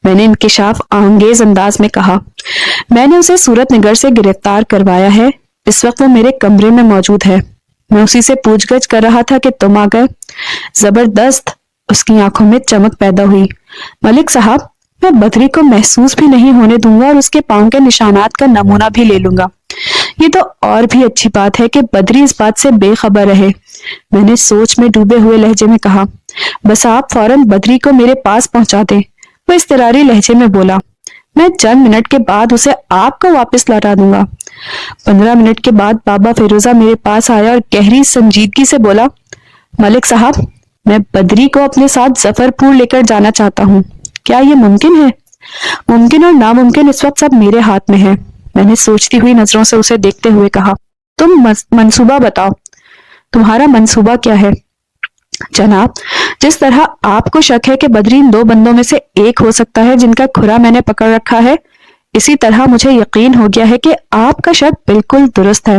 میں نے انکشاف انگیز انداز میں کہا۔ میں نے اسے صورت نگر سے گرفتار کروایا ہے، اس وقت وہ میرے کمرے میں موجود ہے۔ میں اسی سے پوچھ گچھ کر رہا تھا کہ تم آ گئے۔ زبردست، اس کی آنکھوں میں چمک پیدا ہوئی۔ ملک صاحب، میں بدری کو محسوس بھی نہیں ہونے دوں گا اور اس کے پاؤں کے نشانات کا نمونہ بھی لے لوں گا۔ یہ تو اور بھی اچھی بات ہے کہ بدری اس بات سے بے خبر رہے، میں نے سوچ میں ڈوبے ہوئے لہجے میں کہا۔ بس آپ فوراً بدری کو میرے پاس پہنچا دیں، وہ اضطراری لہجے میں بولا۔ میں چند منٹ کے بعد اسے آپ کو واپس لوٹا دوں گا۔ 15 منٹ کے بعد بابا فیروزہ میرے پاس آیا اور گہری سنجیدگی سے بولا، ملک صاحب، میں بدری کو اپنے ساتھ ظفر پور لے کر جانا چاہتا ہوں، کیا یہ ممکن ہے؟ ممکن اور ناممکن اس وقت سب میرے ہاتھ میں ہے، میں نے سوچتی ہوئی نظروں سے اسے دیکھتے ہوئے کہا۔ تم منصوبہ بتاؤ، تمہارا منصوبہ کیا ہے؟ جناب، جس طرح آپ کو شک ہے کہ بدری ان دو بندوں میں سے ایک ہو سکتا ہے جن کا کھرا میں نے پکڑ رکھا ہے، اسی طرح مجھے یقین ہو گیا ہے کہ آپ کا شک بالکل درست ہے۔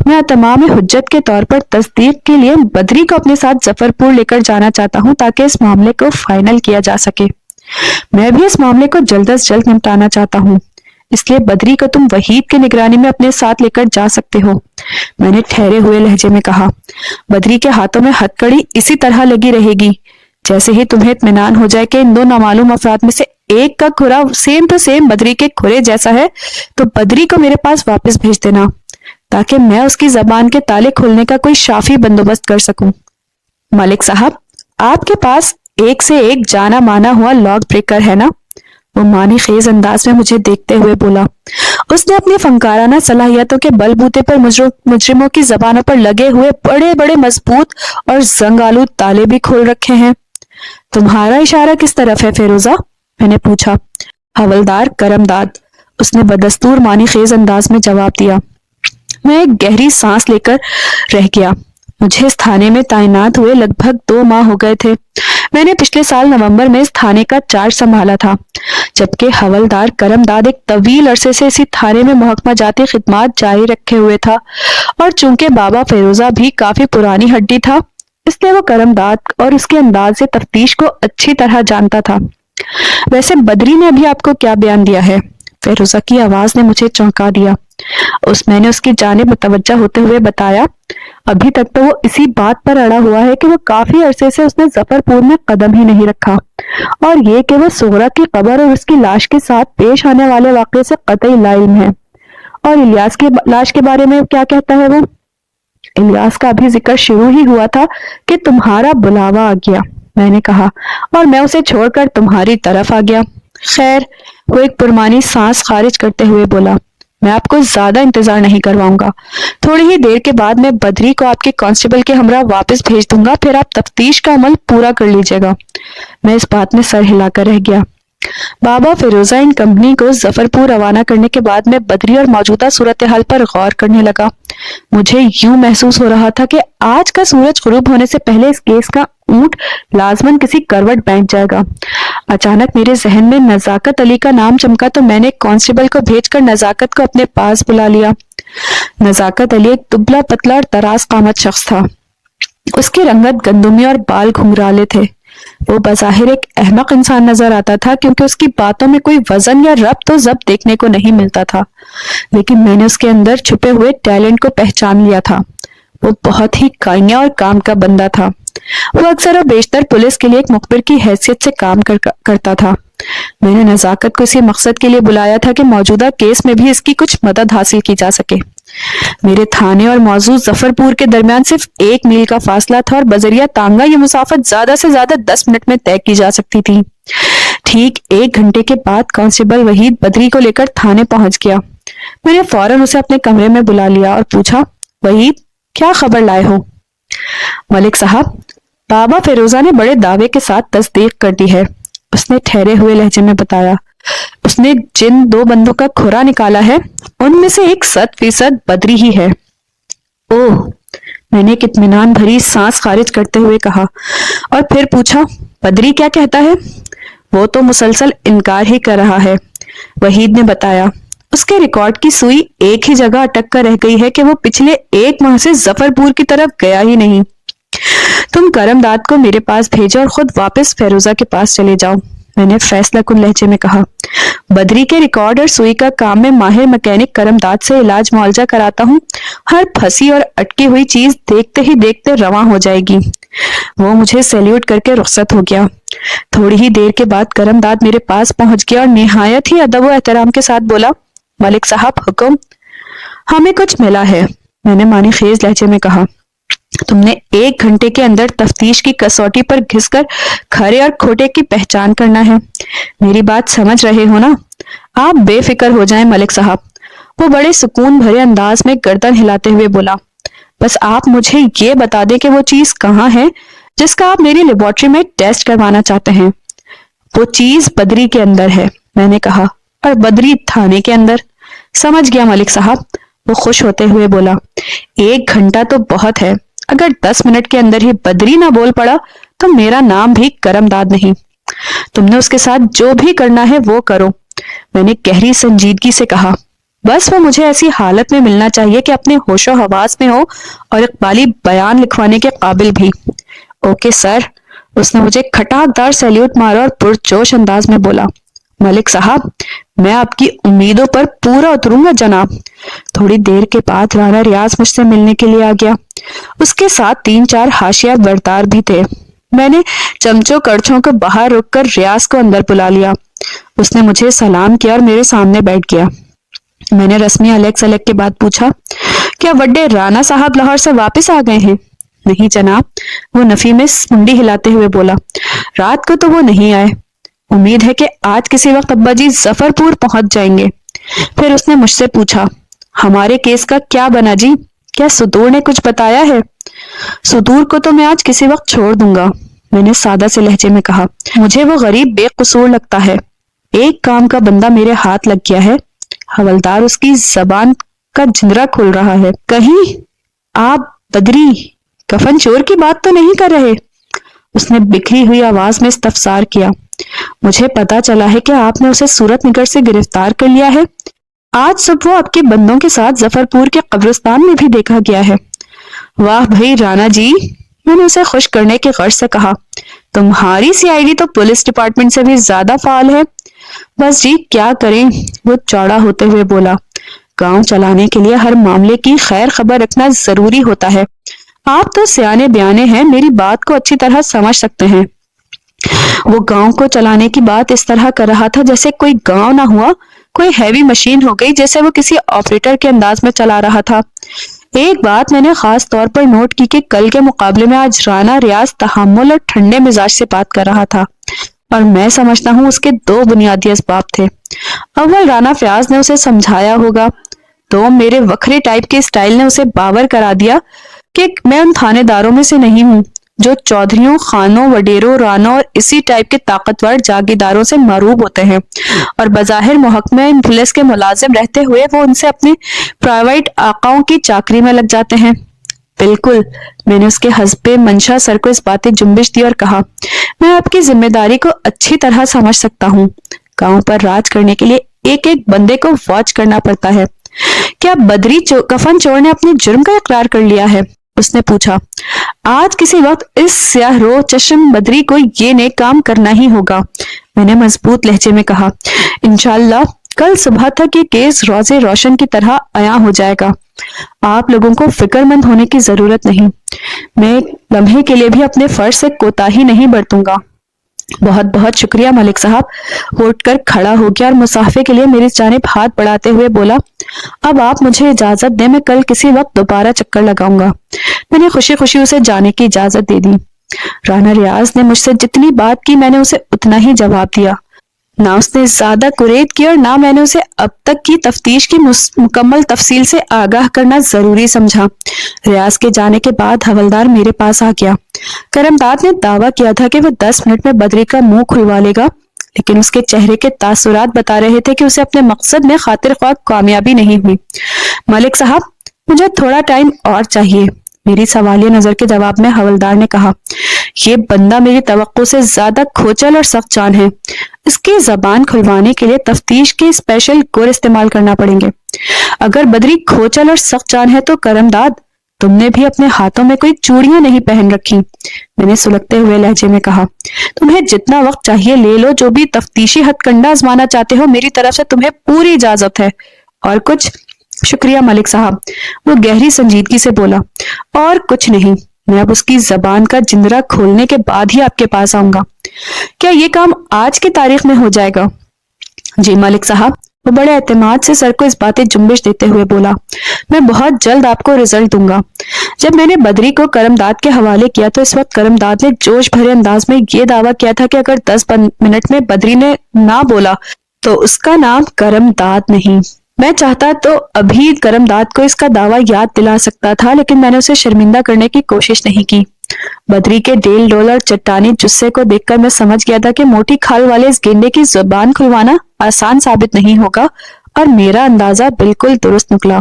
میں تمام حجت کے طور پر تصدیق کے لیے بدری کو اپنے ساتھ ظفر پور لے کر جانا چاہتا ہوں تاکہ اس معاملے کو فائنل کیا جا سکے۔ میں بھی اس معاملے کو جلد از جلد نمٹانا چاہتا ہوں، اس لیے بدری کو تم وحید کی نگرانی میں اپنے ساتھ لے کر جا سکتے ہو، میں نے ٹھہرے ہوئے لہجے میں کہا۔ بدری کے ہاتھوں میں ہتھکڑی اسی طرح لگی رہے گی، جیسے ہی تمہیں اطمینان ہو جائے کہ ان دو نامعلوم افراد میں سے ایک کا کھرا سیم ٹو سیم بدری کے کھرے جیسا ہے تو بدری کو میرے پاس واپس بھیج دینا تاکہ میں اس کی زبان کے تالے کھولنے کا کوئی شافی بندوبست کر سکوں۔ ملک صاحب، آپ کے پاس ایک سے ایک جانا مانا ہوا لاک بریکر ہے نا؟ وہ معنی خیز انداز میں مجھے دیکھتے ہوئے بولا۔ اس نے اپنی فنکارانہ صلاحیتوں کے بل بوتے پر مجرموں کی زبانوں پر لگے ہوئے بڑے بڑے مضبوط اور زنگ آلود تالے بھی کھول رکھے ہیں۔ تمہارا اشارہ کس طرف ہے فیروزہ؟ میں نے پوچھا۔ حوالدار کرم داد، اس نے بدستور معنی خیز انداز میں جواب دیا۔ میں ایک گہری سانس لے کر رہ گیا۔ مجھے اس تھانے میں تعینات ہوئے لگ بھگ 2 ماہ ہو گئے تھے۔ میں نے پچھلے سال نومبر میں اس تھانے کا چارج سنبھالا تھا، جبکہ حوالدار کرم داد ایک طویل عرصے سے اسی تھانے میں محکمہ جاتی خدمات جاری رکھے ہوئے تھا، اور چونکہ بابا فیروزہ بھی کافی پرانی ہڈی تھا، اس لیے وہ کرم داد اور اس کے انداز سے تفتیش کو اچھی طرح جانتا تھا۔ ویسے بدری نے ابھی آپ کو کیا بیان دیا ہے؟ فیروزہ کی آواز نے مجھے چونکا دیا۔ میں نے اس کی جانب متوجہ ہوتے ہوئے بتایا، ابھی تک تو وہ اسی بات پر اڑا ہوا ہے کہ وہ کافی عرصے سے اس نے ظفر پور میں قدم ہی نہیں رکھا، اور یہ کہ وہ سغرا کی قبر اور اس کی لاش کے ساتھ پیش آنے والے واقعے سے قطعی لا علم ہے۔ اور الیاس کی لاش کے بارے میں کیا کہتا ہے وہ؟ الیاس کا ابھی ذکر شروع ہی ہوا تھا کہ تمہارا بلاوا آ گیا، میں نے کہا، اور میں اسے چھوڑ کر تمہاری طرف آ گیا۔ خیر، وہ ایک پرمانی سانس خارج کرتے ہوئے بولا، میں آپ کو زیادہ انتظار نہیں کرواؤں گا، تھوڑی ہی دیر کے بعد میں بدری کو آپ کے کانسٹیبل کے ہمراہ واپس بھیج دوں گا، پھر آپ تفتیش کا عمل پورا کر لیجیے گا۔ میں اس بات میں سر ہلا کر رہ گیا۔ بابا فیروزہ ان کمپنی کو ظفر پور روانہ کرنے کے بعد میں بدری اور موجودہ صورتحال پر غور کرنے لگا۔ مجھے یوں محسوس ہو رہا تھا کہ آج کا سورج غروب ہونے سے پہلے اس کیس کا اونٹ لازماً کسی کروٹ بیٹھ جائے گا۔ اچانک میرے ذہن میں نزاکت علی کا نام چمکا تو میں نے کانسٹیبل کو بھیج کر نزاکت کو اپنے پاس بلا لیا۔ نزاکت علی ایک دبلا پتلا اور دراز قامت شخص تھا۔ اس کی رنگت گندمی اور بال گھنگرالے تھے۔ وہ بظاہر ایک احمق انسان نظر آتا تھا کیونکہ اس کی باتوں میں کوئی وزن یا ربط و ضبط دیکھنے کو نہیں ملتا تھا، لیکن میں نے اس کے اندر چھپے ہوئے ٹیلنٹ کو پہچان لیا تھا۔ وہ بہت ہی کائنہ اور کام کا بندہ تھا۔ وہ اکثر اور بیشتر پولیس کے لیے ایک مخبر کی حیثیت سے کام کرتا تھا۔ میں نے نزاکت کو اسی مقصد کے لیے بلایا تھا کہ موجودہ کیس میں بھی اس کی کچھ مدد حاصل کی جا سکے۔ میرے تھانے اور موضوع ظفر پور کے درمیان صرف 1 میل کا فاصلہ تھا اور بذریعہ تانگا یہ مسافت زیادہ سے زیادہ 10 منٹ میں طے کی جا سکتی تھی۔ ٹھیک 1 گھنٹے کے بعد کانسٹیبل وحید بدری کو لے کر تھانے پہنچ گیا۔ میں نے فوراً اسے اپنے کمرے میں بلا لیا اور پوچھا، وحید کیا خبر لائے ہو؟ ملک صاحب، بابا فیروزہ نے بڑے دعوے کے ساتھ تصدیق کر دی ہے، اس نے ٹھہرے ہوئے لہجے میں بتایا۔ اس نے جن 2 بندوں کا کھرا نکالا ہے ان میں سے ایک 100% بدری ہی ہے۔ اوہ، میں نے ایک اطمینان بھری سانس خارج کرتے ہوئے کہا اور پھر پوچھا، بدری کیا کہتا ہے؟ وہ تو مسلسل انکار ہی کر رہا ہے، وحید نے بتایا۔ اس کے ریکارڈ کی سوئی ایک ہی جگہ اٹک کر رہ گئی ہے کہ وہ پچھلے 1 ماہ سے ظفر پور کی طرف گیا ہی نہیں۔ تم کرم داد کو میرے پاس بھیجو اور خود واپس فیروزہ کے پاس چلے جاؤ، میں نے فیصلہ کن لہجے میں کہا۔ بدری کے ریکارڈ اور سوئی کا کام میں ماہر مکینک کرم داد سے علاج معالجہ کراتا ہوں۔ ہر پھنسی اور اٹکی ہوئی چیز دیکھتے ہی دیکھتے رواں ہو جائے گی۔ وہ مجھے سیلیوٹ کر کے رخصت ہو گیا۔ تھوڑی ہی دیر کے بعد کرم داد میرے پاس پہنچ گیا اور نہایت ہی ادب و احترام کے ساتھ بولا، ملک صاحب حکم؟ ہمیں کچھ ملا ہے، میں نے معنی خیز لہجے میں کہا۔ تم نے 1 گھنٹے کے اندر تفتیش کی کسوٹی پر گھس کر کھرے اور کھوٹے کی پہچان کرنا ہے۔ میری بات سمجھ رہے ہو نا؟ آپ بے فکر ہو جائیں ملک صاحب، وہ بڑے سکون بھرے انداز میں گردن ہلاتے ہوئے بولا۔ بس آپ مجھے یہ بتا دیں کہ وہ چیز کہاں ہے جس کا آپ میری لیبارٹری میں ٹیسٹ کروانا چاہتے ہیں۔ وہ چیز بدری کے اندر ہے، میں نے کہا، اور بدری تھانے کے اندر۔ سمجھ گیا ملک صاحب، وہ خوش ہوتے ہوئے بولا۔ 1 گھنٹہ تو بہت ہے، اگر 10 منٹ کے اندر ہی بدری نہ بول پڑا تو میرا نام بھی کرم داد نہیں۔ تم نے اس کے ساتھ جو بھی کرنا ہے وہ کرو، میں نے گہری سنجیدگی سے کہا۔ بس وہ مجھے ایسی حالت میں ملنا چاہیے کہ اپنے ہوش و حواس میں ہو اور اقبالی بیان لکھوانے کے قابل بھی۔ اوکے سر، اس نے مجھے کھٹاکدار سیلیوٹ مارا اور پرجوش انداز میں بولا، ملک صاحب میں آپ کی امیدوں پر پورا اتروں گا جناب۔ تھوڑی دیر کے بعد رانا ریاض مجھ سے ملنے کے لیے آ گیا۔ اس کے ساتھ 3-4 حاشیہ بردار بھی تھے۔ میں نے چمچوں کڑچھوں کو باہر رک کر ریاض کو اندر بلا لیا۔ اس نے مجھے سلام کیا اور میرے سامنے بیٹھ گیا۔ میں نے رسمی الیک سلیک کے بعد پوچھا، کیا وڈے رانا صاحب لاہور سے واپس آ گئے ہیں؟ نہیں جناب، وہ نفی میں منڈی ہلاتے ہوئے بولا، رات کو تو وہ نہیں آئے، امید ہے کہ آج کسی وقت ابا جی ظفر پور پہنچ جائیں گے۔ پھر اس نے مجھ سے پوچھا، ہمارے کیس کا کیا بنا جی؟ کیا صدور نے کچھ بتایا ہے؟ صدور کو تو میں آج کسی وقت چھوڑ دوں گا، میں نے سادہ سے لہجے میں کہا۔ مجھے وہ غریب بے قصور لگتا ہے، ایک کام کا بندہ میرے ہاتھ لگ گیا ہے، حوالدار اس کی زبان کا جندرا کھل رہا ہے۔ کہیں آپ بدری کفن چور کی بات تو نہیں کر رہے؟ اس نے بکھری ہوئی آواز میں استفسار کیا۔ مجھے پتا چلا ہے کہ آپ نے اسے صورت نگر سے گرفتار کر لیا ہے۔ آج صبح وہ آپ کے بندوں کے ساتھ ظفر پور کے قبرستان میں بھی دیکھا گیا ہے۔ واہ بھائی رانا جی، میں نے اسے خوش کرنے کی غرض سے کہا، تمہاری CID تو پولیس ڈپارٹمنٹ سے بھی زیادہ فعال ہے۔ بس جی کیا کریں، وہ چوڑا ہوتے ہوئے بولا، گاؤں چلانے کے لیے ہر معاملے کی خیر خبر رکھنا ضروری ہوتا ہے۔ آپ تو سیانے بیانے ہیں، میری بات کو اچھی طرح سمجھ سکتے ہیں۔ وہ گاؤں کو چلانے کی بات اس طرح کر رہا تھا جیسے کوئی گاؤں نہ ہوا، کوئی ہیوی مشین ہو گئی جیسے وہ کسی آپریٹر کے انداز میں چلا رہا تھا۔ ایک بات میں نے خاص طور پر نوٹ کی کہ کل کے مقابلے میں آج رانا ریاض تحمل اور ٹھنڈے مزاج سے بات کر رہا تھا، اور میں سمجھتا ہوں اس کے 2 بنیادی اسباب تھے۔ اول رانا فیاض نے اسے سمجھایا ہوگا، 2 میرے وکھرے ٹائپ کے اسٹائل نے اسے باور کرا دیا کہ میں ان تھانے داروں میں سے نہیں ہوں جو چودھریوں، خانوں، وڈیروں، رانوں اور اسی ٹائپ کے طاقتور جاگیرداروں سے معروب ہوتے ہیں، اور بظاہر محکمہ پولیس کے ملازم رہتے ہوئے وہ ان سے اپنے پرائیویٹ آقاؤں کی چاکری میں لگ جاتے ہیں۔ بالکل، میں نے اس کے حسب منشا سر کو اس بات جنبش دی اور کہا، میں آپ کی ذمہ داری کو اچھی طرح سمجھ سکتا ہوں۔ گاؤں پر راج کرنے کے لیے ایک ایک بندے کو واچ کرنا پڑتا ہے۔ کیا بدری کفن چور نے اپنے جرم کا اقرار کر لیا ہے؟ اس نے پوچھا۔ آج کسی وقت اس سیاہ رو چشم بدری کو یہ نیک کام کرنا ہی ہوگا، میں نے مضبوط لہجے میں کہا۔ انشاءاللہ کل صبح تک یہ کیس روز روشن کی طرح عیاں ہو جائے گا۔ آپ لوگوں کو فکر مند ہونے کی ضرورت نہیں، میں ایک لمحے کے لیے بھی اپنے فرض سے کوتاہی نہیں برتوں گا۔ بہت بہت شکریہ ملک صاحب۔ وہ اٹھ کر کھڑا ہو گیا اور مصافحے کے لیے میری جانب ہاتھ بڑھاتے ہوئے بولا، اب آپ مجھے اجازت دیں، میں کل کسی وقت دوبارہ چکر لگاؤں گا۔ میں نے خوشی خوشی اسے جانے کی اجازت دے دی۔ رانا ریاض نے مجھ سے جتنی بات کی میں نے اسے اتنا ہی جواب دیا۔ نہ اس نے زیادہ کرید کی اور نہ میں نے اسے اب تک کی تفتیش کی مکمل تفصیل سے آگاہ کرنا ضروری سمجھا۔ ریاض کے جانے کے بعد حوالدار میرے پاس آ گیا۔ کرمداد نے دعویٰ کیا تھا کہ وہ 10 منٹ میں بدری کا منہ کھلوا لے گا، لیکن اس کے چہرے کے تاثرات بتا رہے تھے کہ اسے اپنے مقصد میں خاطر خواہ کامیابی نہیں ہوئی۔ ملک صاحب مجھے تھوڑا ٹائم اور چاہیے، میری سوالیہ نظر کے جواب میں حوالدار نے کہا۔ یہ بندہ میری توقع سے زیادہ کھوچل اور سخت جان ہے، اس کی زبان کھلوانے کے لیے تفتیش کے اسپیشل گر استعمال کرنا پڑیں گے۔ اگر بدری کھوچل اور سخت جان ہے تو کرمداد تم نے بھی اپنے ہاتھوں میں کوئی چوڑیاں نہیں پہن رکھی، میں نے سلگتے ہوئے لہجے میں کہا۔ تمہیں جتنا وقت چاہیے لے لو، جو بھی تفتیشی ہتھ کنڈا آزمانا چاہتے ہو میری طرف سے تمہیں پوری اجازت ہے۔ اور کچھ؟ شکریہ ملک صاحب، وہ گہری سنجیدگی سے بولا۔ اور کچھ نہیں، میں اب اس کی زبان کا جندرا کھولنے کے بعد ہی آپ کے پاس آؤں گا۔ کیا یہ کام آج کی تاریخ میں ہو جائے گا؟ جی ملک صاحب، وہ بڑے اعتماد سے سر کو اس باتیں جنبش دیتے ہوئے بولا۔ میں بہت جلد آپ کو رزلٹ دوں گا۔ جب میں نے بدری کو کرمداد کے حوالے کیا تو اس وقت کرمداد نے جوش بھرے انداز میں یہ دعویٰ کیا تھا کہ اگر 10 منٹ میں بدری نے نہ بولا تو اس کا نام کرمداد نہیں۔ میں چاہتا تو ابھی کرمداد کو اس کا دعویٰ یاد دلا سکتا تھا، لیکن میں نے اسے شرمندہ کرنے کی کوشش نہیں کی۔ بدری کے ڈیل ڈول اور چٹانی جثے کو دیکھ کر میں سمجھ گیا تھا کہ موٹی کھال والے اس گینڈے کی زبان کھلوانا آسان ثابت نہیں ہوگا، اور میرا اندازہ بالکل درست نکلا۔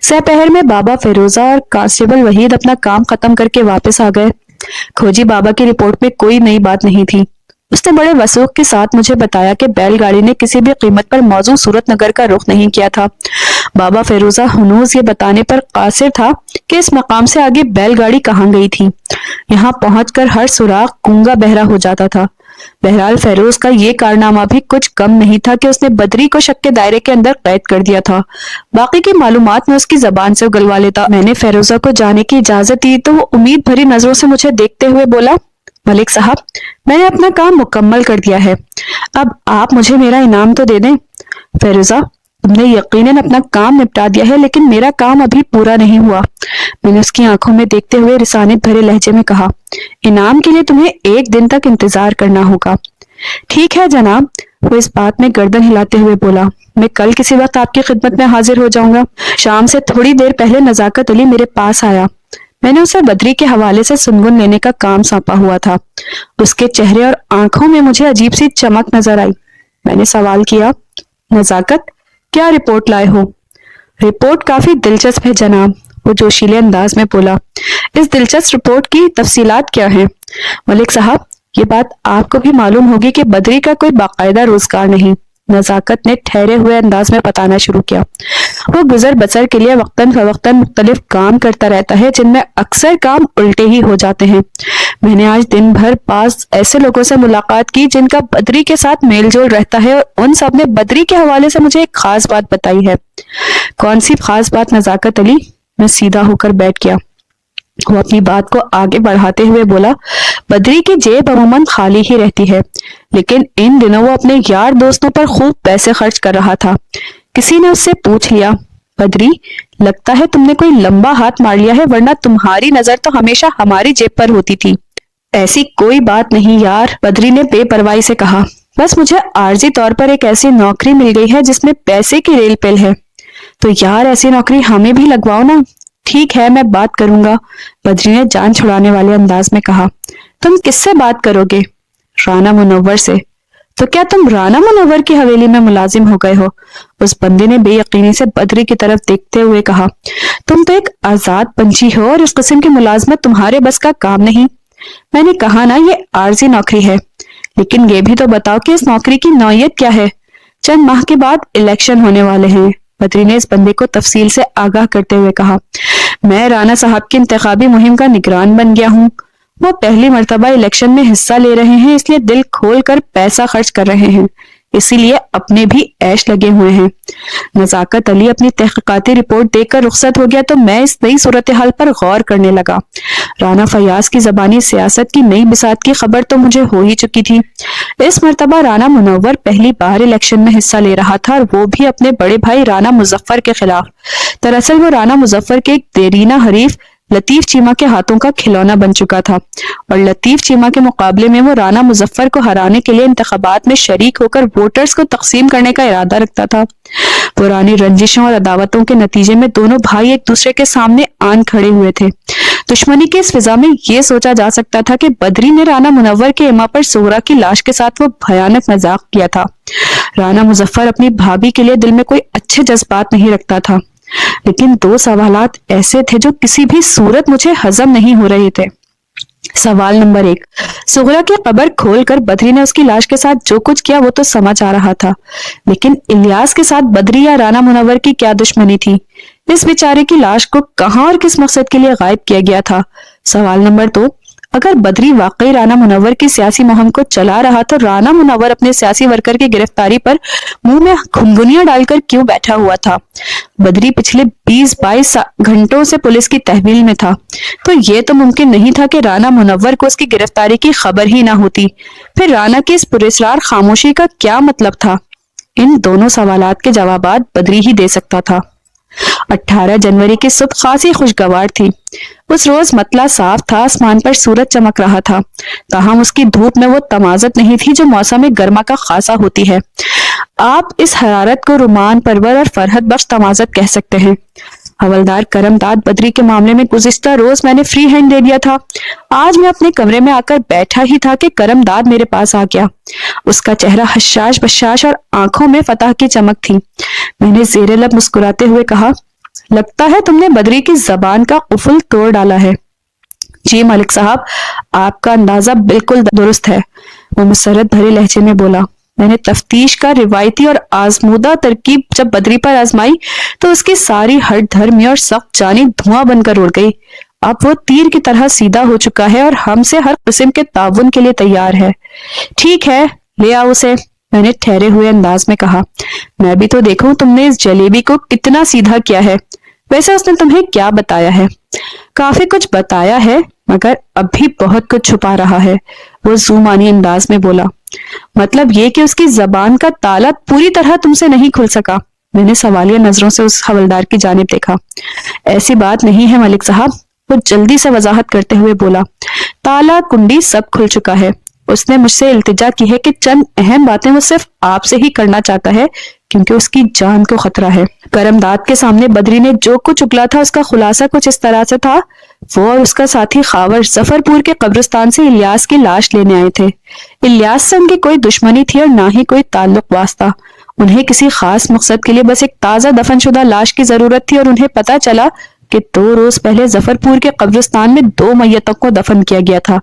سپہر میں بابا فیروزہ اور کانسٹیبل وحید اپنا کام ختم کر کے واپس آ گئے۔ کھوجی بابا کی رپورٹ میں کوئی نئی بات نہیں تھی۔ اس نے بڑے وثوق کے ساتھ مجھے بتایا کہ بیل گاڑی نے کسی بھی قیمت پر موزوں صورت نگر کا رخ نہیں کیا تھا۔ بابا فیروزہ ہنوز یہ بتانے پر قاصر تھا کہ اس مقام سے آگے بیل گاڑی کہاں گئی تھی۔ یہاں پہنچ کر ہر سراغ گونگا بہرا ہو جاتا تھا۔ بہرحال فیروز کا یہ کارنامہ بھی کچھ کم نہیں تھا کہ اس نے بدری کو شک کے دائرے کے اندر قید کر دیا تھا۔ باقی کی معلومات میں اس کی زبان سے اگلوا لیتا۔ میں نے فیروزہ کو جانے کی اجازت دی تو وہ امید بھری نظروں سے مجھے دیکھتے ہوئے بولا، ملک صاحب میں نے اپنا کام مکمل کر دیا ہے، اب آپ مجھے میرا انعام تو دے دیں۔ فیروزہ تم نے یقیناً اپنا کام نپٹا دیا ہے، لیکن میرا کام ابھی پورا نہیں ہوا، میں نے اس کی آنکھوں میں دیکھتے ہوئے رسانت بھرے لہجے میں کہا۔ انعام کے لیے تمہیں 1 دن تک انتظار کرنا ہوگا۔ ٹھیک ہے جناب، وہ اس بات میں گردن ہلاتے ہوئے بولا، میں کل کسی وقت آپ کی خدمت میں حاضر ہو جاؤں گا۔ شام سے تھوڑی دیر پہلے نزاکت علی میرے پاس آیا۔ میں نے اسے بدری کے حوالے سے سنگن لینے کا کام سونپا ہوا تھا۔ اس کے چہرے اور آنکھوں میں مجھے عجیب سی چمک نظر آئی۔ میں نے سوال کیا، نزاکت کیا رپورٹ لائے ہو؟ رپورٹ کافی دلچسپ ہے جناب، وہ جوشیلے انداز میں بولا۔ اس دلچسپ رپورٹ کی تفصیلات کیا ہیں؟ ملک صاحب یہ بات آپ کو بھی معلوم ہوگی کہ بدری کا کوئی باقاعدہ روزگار نہیں، نزاکت نے ٹھہرے ہوئے انداز میں بتانا شروع کیا۔ وہ گزر بسر کے لیے وقتاً فوقتاً مختلف کام کرتا رہتا ہے، جن میں اکثر کام الٹے ہی ہو جاتے ہیں۔ میں نے آج دن بھر پاس ایسے لوگوں سے ملاقات کی جن کا بدری کے ساتھ میل جول رہتا ہے، اور ان سب نے بدری کے حوالے سے مجھے ایک خاص بات بتائی ہے۔ کون سی خاص بات نزاکت علی؟ میں سیدھا ہو کر بیٹھ گیا۔ وہ اپنی بات کو آگے بڑھاتے ہوئے بولا، بدری کی جیب عموماً خالی ہی رہتی ہے، لیکن ان دنوں وہ اپنے یار دوستوں پر خوب پیسے خرچ کر رہا تھا۔ کسی نے اس سے پوچھ لیا، بدری لگتا ہے تم نے کوئی لمبا ہاتھ مار لیا ہے، ورنہ تمہاری نظر تو ہمیشہ ہماری جیب پر ہوتی تھی۔ ایسی کوئی بات نہیں یار، بدری نے بے پرواہی سے کہا، بس مجھے عارضی طور پر ایک ایسی نوکری مل گئی ہے جس میں پیسے کی ریل پیل ہے، تو یار ایسی نوکری ہمیں بھی لگواؤ نا۔ ٹھیک ہے میں بات کروں گا، بدری نے جان چھڑانے والے انداز میں کہا۔ تم کس سے بات کرو گے؟ رانا منور سے۔ تو کیا تم رانا منور کی حویلی میں ملازم ہو گئے ہو؟ اس بندے نے بے یقینی سے بدری کی طرف دیکھتے ہوئے کہا۔ تم تو ایک آزاد پنچھی ہو اور اس قسم کی ملازمت تمہارے بس کا کام نہیں۔ میں نے کہا نا یہ عارضی نوکری ہے، لیکن یہ بھی تو بتاؤ کہ اس نوکری کی نوعیت کیا ہے؟ چند ماہ کے بعد الیکشن ہونے والے ہیں، بدری نے اس بندے کو تفصیل سے آگاہ کرتے ہوئے کہا۔ میں رانا صاحب کی انتخابی مہم کا نگران بن گیا ہوں. وہ پہلی مرتبہ الیکشن میں حصہ لے رہے ہیں، اس لیے دل کھول کر پیسہ خرچ کر رہے ہیں، اسی لیے اپنے بھی عیش لگے ہوئے ہیں. نزاکت علی اپنی تحقیقاتی رپورٹ دیکھ کر رخصت ہو گیا تو میں اس نئی صورتحال پر غور کرنے لگا. رانا فیاض کی زبانی سیاست کی نئی بساط کی خبر تو مجھے ہو ہی چکی تھی. اس مرتبہ رانا منور پہلی بار الیکشن میں حصہ لے رہا تھا، اور وہ بھی اپنے بڑے بھائی رانا مظفر کے خلاف. دراصل وہ رانا مظفر کے ایک دیرینہ حریف لطیف چیمہ کے ہاتھوں کا کھلونا بن چکا تھا، اور لطیف چیمہ کے مقابلے میں وہ رانا مظفر کو ہرانے کے لیے انتخابات میں شریک ہو کر ووٹرز کو تقسیم کرنے کا ارادہ رکھتا تھا. پرانی رنجشوں اور عداوتوں کے نتیجے میں دونوں بھائی ایک دوسرے کے سامنے آن کھڑے ہوئے تھے. دشمنی کی اس فضا میں یہ سوچا جا سکتا تھا کہ بدری نے رانا منور کے اما پر سغرا کی لاش کے ساتھ وہ بھیانک مذاق کیا تھا. رانا مظفر اپنی بھابھی کے لیے دل میں کوئی اچھے جذبات نہیں رکھتا تھا، لیکن دو سوالات ایسے تھے جو کسی بھی صورت مجھے ہضم نہیں ہو رہے تھے. سوال نمبر 1، سغرا کی قبر کھول کر بدری نے اس کی لاش کے ساتھ جو کچھ کیا وہ تو سمجھ آ رہا تھا، لیکن الیاس کے ساتھ بدری یا رانا منور کی کیا دشمنی تھی؟ اس بیچارے کی لاش کو کہاں اور کس مقصد کے لیے غائب کیا گیا تھا؟ سوال نمبر 2، اگر بدری واقعی رانا منور کی سیاسی مہم کو چلا رہا تو رانا منور اپنے سیاسی ورکر کی گرفتاری پر منہ میں گھنگھنیاں ڈال کر کیوں بیٹھا ہوا تھا؟ بدری پچھلے 20-22 گھنٹوں سے پولیس کی تحویل میں تھا، تو یہ تو ممکن نہیں تھا کہ رانا منور کو اس کی گرفتاری کی خبر ہی نہ ہوتی. پھر رانا کی اس پراسرار خاموشی کا کیا مطلب تھا؟ ان دونوں سوالات کے جوابات بدری ہی دے سکتا تھا. 18 جنوری کی صبح خاصی خوشگوار تھی. اس روز مطلع صاف تھا، آسمان پر سورج چمک رہا تھا، تاہم اس کی دھوپ میں وہ تمازت نہیں تھی جو موسم گرما کا خاصا ہوتی ہے. آپ اس حرارت کو رومان پرور اور فرحت بخش تمازت کہہ سکتے ہیں. حوالدار کرم داد بدری کے معاملے میں گزشتہ روز میں نے فری ہینڈ دے دیا تھا. آج میں اپنے کمرے میں آ کر بیٹھا ہی تھا کہ کرم داد میرے پاس آ گیا. اس کا چہرہ حشاش بشاش اور آنکھوں میں فتح کی چمک تھی. میں نے زیر لب مسکراتے ہوئے کہا، لگتا ہے تم نے بدری کی زبان کا قفل توڑ ڈالا ہے. جی ملک صاحب، آپ کا اندازہ بالکل درست ہے، وہ مسرت بھرے لہجے میں بولا. میں نے تفتیش کا روایتی اور آزمودہ ترکیب جب بدری پر آزمائی تو اس کی ساری ہٹ دھرمی اور سخت جانی دھواں بن کر اڑ گئی. اب وہ تیر کی طرح سیدھا ہو چکا ہے اور ہم سے ہر قسم کے تعاون کے لیے تیار ہے. ٹھیک ہے، لے آؤ اسے، میں نے ٹھہرے ہوئے انداز میں کہا. میں بھی تو دیکھوں تم نے اس جلیبی کو کتنا سیدھا کیا ہے. ویسے اس نے تمہیں کیا بتایا ہے؟ کافی کچھ بتایا ہے، مگر اب بھی بہت کچھ چھپا رہا ہے، وہ زومانی انداز میں بولا. مطلب یہ کہ اس کی زبان کا تالا پوری طرح تم سے نہیں کھل سکا؟ میں نے سوالیہ نظروں سے اس حوالدار کی جانب دیکھا. ایسی بات نہیں ہے ملک صاحب، وہ جلدی سے وضاحت کرتے ہوئے بولا. تالا کنڈی سب کھل چکا ہے. اس نے مجھ سے التجا کی ہے کہ چند اہم باتیں وہ صرف آپ سے ہی کرنا چاہتا ہے کیونکہ اس کی جان کو خطرہ ہے. کرم داد کے سامنے بدری نے جو کچھ اگلا تھا اس کا خلاصہ کچھ اس طرح سے تھا. وہ اور اس کا ساتھی خاور ظفر پور کے قبرستان سے الیاس کی لاش لینے آئے تھے. الیاس سے ان کی کوئی دشمنی تھی اور نہ ہی کوئی تعلق واسطہ. انہیں کسی خاص مقصد کے لیے بس ایک تازہ دفن شدہ لاش کی ضرورت تھی، اور انہیں پتا چلا کہ 2 روز پہلے ظفر پور کے قبرستان میں 2 میتوں کو دفن کیا گیا تھا.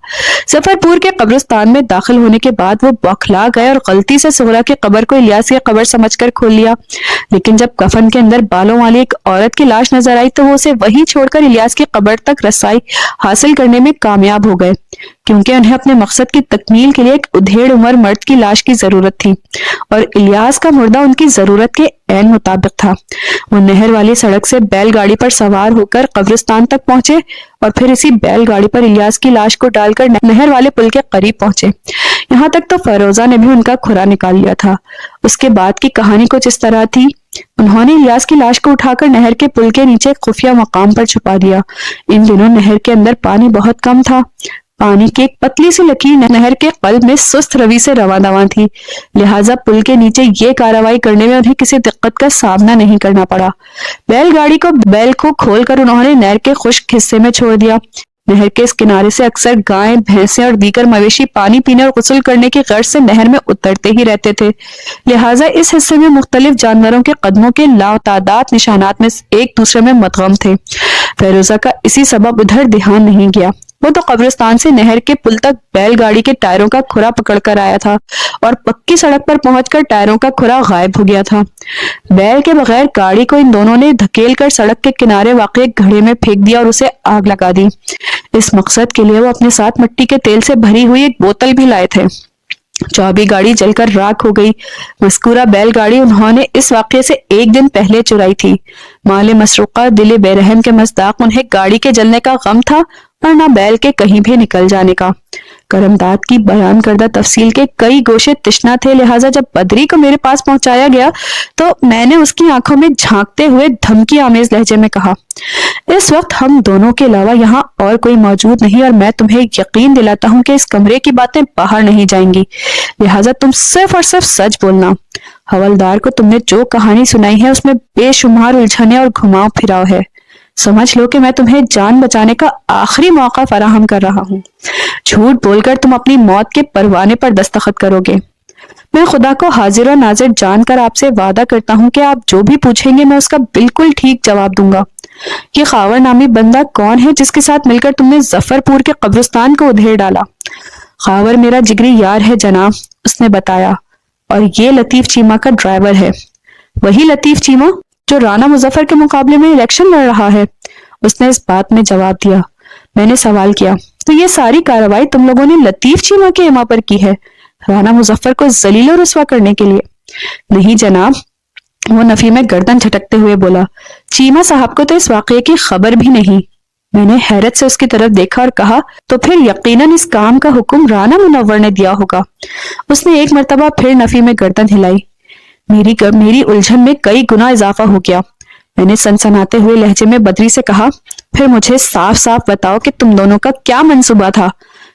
ظفر پور کے قبرستان میں داخل ہونے کے بعد وہ بوکھلا گئے اور غلطی سے سغرا کی قبر کو الیاس کی قبر سمجھ کر کھول لیا. لیکن جب کفن کے اندر بالوں والی ایک عورت کی لاش نظر آئی تو وہ اسے وہیں چھوڑ کر الیاس کی قبر تک رسائی حاصل کرنے میں کامیاب ہو گئے، کیونکہ انہیں اپنے مقصد کی تکمیل کے لیے ایک ادھیڑ عمر مرد کی لاش کی ضرورت تھی، اور الیاس کا مردہ ان کی ضرورت کے عین مطابق تھا. وہ نہر والی سڑک سے بیل گاڑی پر سوار ہو کر قبرستان تک پہنچے اور پھر اسی بیل گاڑی پر الیاس کی لاش کو ڈال کر نہر والے پل کے قریب پہنچے. یہاں تک تو فیروزہ نے بھی ان کا کھرا نکال لیا تھا. اس کے بعد کی کہانی کچھ اس طرح تھی. انہوں نے الیاس کی لاش کو اٹھا کر نہر کے پل کے نیچے خفیہ مقام پر چھپا دیا. ان دنوں نہر کے اندر پانی بہت کم تھا. پانی کی ایک پتلی سی لکیر نہر کے قلب میں سست روی سے رواں دواں تھی، لہٰذا پل کے نیچے یہ کارروائی کرنے میں انہیں کسی دقت کا سامنا نہیں کرنا پڑا. بیل گاڑی کو بیل کو کھول کر انہوں نے نہر کے خشک حصے میں چھوڑ دیا. نہر کے اس کنارے سے اکثر گائیں، بھینسیں اور دیگر مویشی پانی پینے اور غسل کرنے کی غرض سے نہر میں اترتے ہی رہتے تھے، لہٰذا اس حصے میں مختلف جانوروں کے قدموں کے لاتعداد نشانات میں ایک دوسرے میں مدغم تھے. فیروزہ کا اسی سبب ادھر دھیان نہیں گیا. وہ تو قبرستان سے نہر کے پل تک بیل گاڑی کے ٹائروں کا کھرا پکڑ کر آیا تھا اور پکی سڑک پر پہنچ کر ٹائروں کا کھرا غائب ہو گیا تھا۔ بیل کے بغیر گاڑی کو ان دونوں نے دھکیل کر سڑک کے کنارے واقع ایک گڑھے میں پھینک دیا اور اسے آگ لگا دی۔ اس مقصد کے لیے وہ اپنے ساتھ مٹی کے تیل سے بھری ہوئی ایک بوتل بھی لائے تھے۔ چوبی گاڑی جل کر راکھ ہو گئی۔ مذکورہ بیل گاڑی انہوں نے اس واقعے سے ایک دن پہلے چرائی تھی۔ مال مسروقہ دل بے رحم کے مصداق انہیں گاڑی کے جلنے کا غم تھا اور نہ بیل کے کہیں بھی نکل جانے کا۔ کرمداد کی بیان کردہ تفصیل کے کئی گوشے تشنا تھے، لہٰذا جب بدری کو میرے پاس پہنچایا گیا تو میں نے اس کی آنکھوں میں جھانکتے ہوئے دھمکی آمیز لہجے میں کہا، اس وقت ہم دونوں کے علاوہ یہاں اور کوئی موجود نہیں اور میں تمہیں یقین دلاتا ہوں کہ اس کمرے کی باتیں باہر نہیں جائیں گی، لہٰذا تم صرف اور صرف سچ بولنا۔ حوالدار کو تم نے جو کہانی سنائی ہے اس میں بے شمار الجھنیں اور گھماؤ پھراؤ ہے۔ سمجھ لو کہ میں تمہیں جان بچانے کا آخری موقع فراہم کر رہا ہوں۔ جھوٹ بول کر تم اپنی موت کے پروانے پر دستخط کرو گے۔ میں خدا کو حاضر و ناظر جان کر آپ سے وعدہ کرتا ہوں کہ آپ جو بھی پوچھیں گے میں اس کا بالکل ٹھیک جواب دوں گا۔ یہ خاور نامی بندہ کون ہے جس کے ساتھ مل کر تم نے ظفر پور کے قبرستان کو ادھیڑ ڈالا؟ خاور میرا جگری یار ہے جناب، اس نے بتایا، اور یہ لطیف چیمہ کا ڈرائیور ہے۔ وہی لطیف چیمہ جو رانا مظفر کے مقابلے میں الیکشن لڑ رہا ہے، اس نے اس بات میں جواب دیا۔ میں نے سوال کیا، تو یہ ساری کارروائی تم لوگوں نے لطیف چیمہ کے ایما پر کی ہے، رانا مظفر کو ذلیل و رسوا کرنے کے لیے؟ نہیں جناب، وہ نفی میں گردن جھٹکتے ہوئے بولا، چیمہ صاحب کو تو اس واقعے کی خبر بھی نہیں۔ میں نے حیرت سے اس کی طرف دیکھا اور کہا، تو پھر یقیناً اس کام کا حکم رانا منور نے دیا ہوگا۔ اس نے ایک مرتبہ پھر نفی میں گردن ہلائی۔ میری الجھن میں کئی گنا اضافہ ہو گیا۔ میں نے سنسناتے ہوئے لہجے میں بدری سے کہا، پھر مجھے صاف صاف بتاؤ کہ تم دونوں کا کیا منصوبہ تھا؟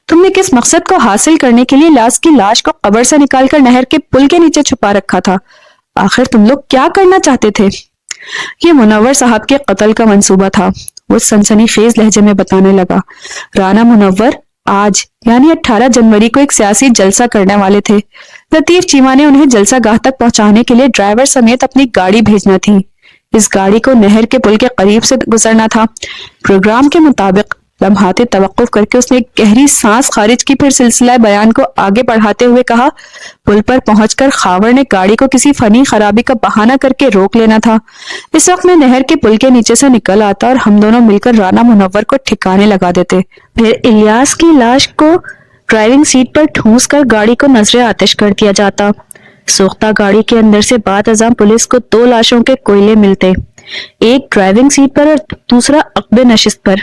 تم نے کس مقصد کو حاصل کرنے کے لیے لاس کی لاش کو قبر سے نکال کر نہر کے پل کے نیچے چھپا رکھا تھا؟ آخر تم لوگ کیا کرنا چاہتے تھے؟ یہ منور صاحب کے قتل کا منصوبہ تھا، وہ سنسنی خیز لہجے میں بتانے لگا۔ رانا منور آج یعنی 18 جنوری کو ایک سیاسی جلسہ کرنے والے تھے۔ لطیف چیمہ نے انہیں جلسہ گاہ تک پہنچانے کے لیے ڈرائیور سمیت اپنی گاڑی بھیجنا تھی۔ اس گاڑی کو نہر کے پل کے قریب سے گزرنا تھا۔ پروگرام کے مطابق لمحات توقف کر کے اس نے ایک گہری سانس خارج کی، پھر سلسلہ بیان کو آگے بڑھاتے ہوئے کہا، پل پر پہنچ کر خاور نے گاڑی کو کسی فنی خرابی کا بہانہ کر کے روک لینا تھا۔ اس وقت میں نہر کے پل کے نیچے سے نکل آتا اور ہم دونوں مل کر رانا منور کو ٹھکانے لگا دیتے۔ پھر الیاس کی لاش کو ڈرائیونگ سیٹ پر ٹھونس کر گاڑی کو نظر آتش کر دیا جاتا۔ سوختہ گاڑی کے اندر سے بعد ازاں پولیس کو 2 لاشوں کے کوئلے ملتے، ایک ڈرائیونگ سیٹ پر اور دوسرا عقب نشست پر۔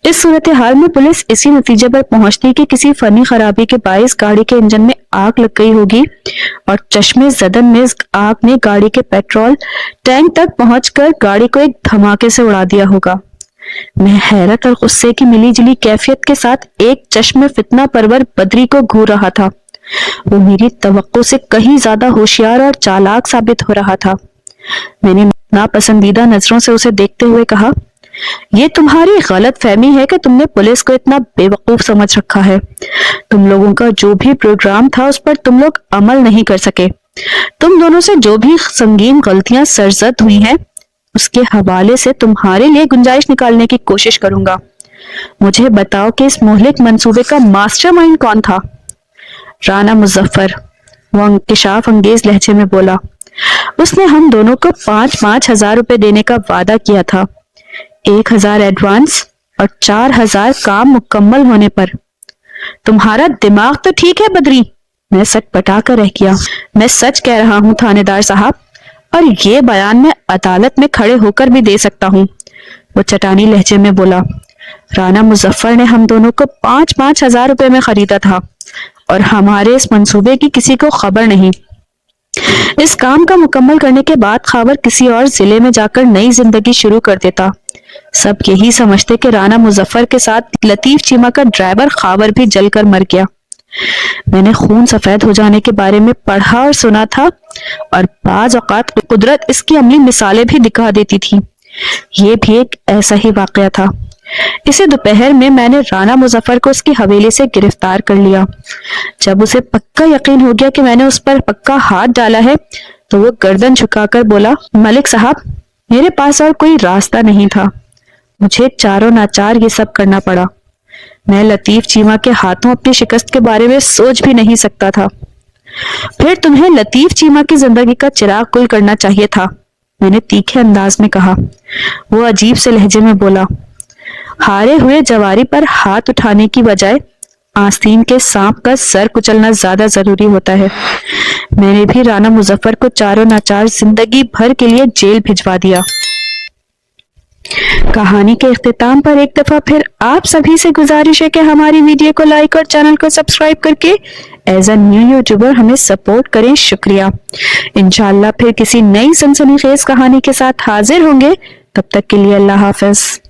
اس صورتحال میں پولیس اسی نتیجے پر پہنچتی کہ کسی فنی خرابی کے باعث گاڑی کے انجن میں آگ لگ گئی ہوگی اور چشمے زدن میں آگ نے گاڑی کے پیٹرول ٹینک تک پہنچ کر گاڑی کو ایک دھماکے سے اڑا دیا ہوگا۔ میں حیرت اور غصے کی ملی جلی کیفیت کے ساتھ ایک چشم فتنہ پرور بدری کو گھور رہا تھا۔ وہ میری توقع سے کہیں زیادہ ہوشیار اور چالاک ثابت ہو رہا تھا۔ میں نے ناپسندیدہ نظروں سے اسے دیکھتے ہوئے کہا، یہ تمہاری غلط فہمی ہے کہ تم نے پولیس کو اتنا بے وقوف سمجھ رکھا ہے۔ تم لوگوں کا جو بھی پروگرام تھا اس پر تم لوگ عمل نہیں کر سکے۔ تم دونوں سے جو بھی سنگین غلطیاں سرزد ہوئی ہیں اس کے حوالے سے تمہارے لیے گنجائش نکالنے کی کوشش کروں گا۔ مجھے بتاؤ کہ اس مہلک منصوبے کا ماسٹر مائنڈ کون تھا؟ رانا مظفر، وہ انکشاف انگیز لہجے میں بولا۔ اس نے ہم دونوں کو 5,000 روپے دینے کا وعدہ کیا تھا، 1,000 ایڈوانس اور 4,000 کام مکمل ہونے پر۔ تمہارا دماغ تو ٹھیک ہے بدری؟ میں سچ پٹا کر رہ گیا۔ میں سچ کہہ رہا ہوں تھانے دار صاحب، اور یہ بیان میں عدالت میں کھڑے ہو کر بھی دے سکتا ہوں، وہ چٹانی لہجے میں بولا۔ رانا مظفر نے ہم دونوں کو 5,000 روپے میں خریدا تھا اور ہمارے اس منصوبے کی کسی کو خبر نہیں۔ اس کام کا مکمل کرنے کے بعد خاور کسی اور ضلع میں جا کر نئی زندگی شروع کر دیتا۔ سب یہی سمجھتے کہ رانا مظفر کے ساتھ لطیف چیمہ کا ڈرائیور خاور بھی جل کر مر گیا۔ میں نے خون سفید ہو جانے کے بارے میں پڑھا اور سنا تھا، اور بعض اوقات قدرت اس کی عملی مثالیں بھی دکھا دیتی تھی۔ یہ بھی ایک ایسا ہی واقعہ تھا۔ اسے دوپہر میں نے رانا مظفر کو اس کی حویلی سے گرفتار کر لیا۔ جب اسے پکا یقین ہو گیا کہ میں نے اس پر پکا ہاتھ ڈالا ہے تو وہ گردن جھکا کر بولا، ملک صاحب، میرے پاس اور کوئی راستہ نہیں تھا، مجھے چاروں ناچار یہ سب کرنا پڑا۔ میں لطیف چیمہ کے ہاتھوں اپنی شکست کے بارے میں سوچ بھی نہیں سکتا تھا۔ پھر تمہیں لطیف چیمہ کی زندگی کا چراغ گل کرنا چاہیے تھا، میں نے تیکھے انداز میں کہا۔ وہ عجیب سے لہجے میں بولا، ہارے ہوئے جواری پر ہاتھ اٹھانے کی بجائے آستین کے سانپ کا سر کچلنا زیادہ ضروری ہوتا ہے۔ میں نے بھی رانا مظفر کو چاروں ناچار زندگی بھر کے لیے جیل بھجوا دیا۔ کہانی کے اختتام پر ایک دفعہ پھر آپ سبھی سے گزارش ہے کہ ہماری ویڈیو کو لائک اور چینل کو سبسکرائب کر کے ایز اے نیو یوٹیوبر ہمیں سپورٹ کریں۔ شکریہ۔ انشاءاللہ پھر کسی نئی سنسنی خیز کہانی کے ساتھ حاضر ہوں گے، تب تک کے لیے اللہ حافظ۔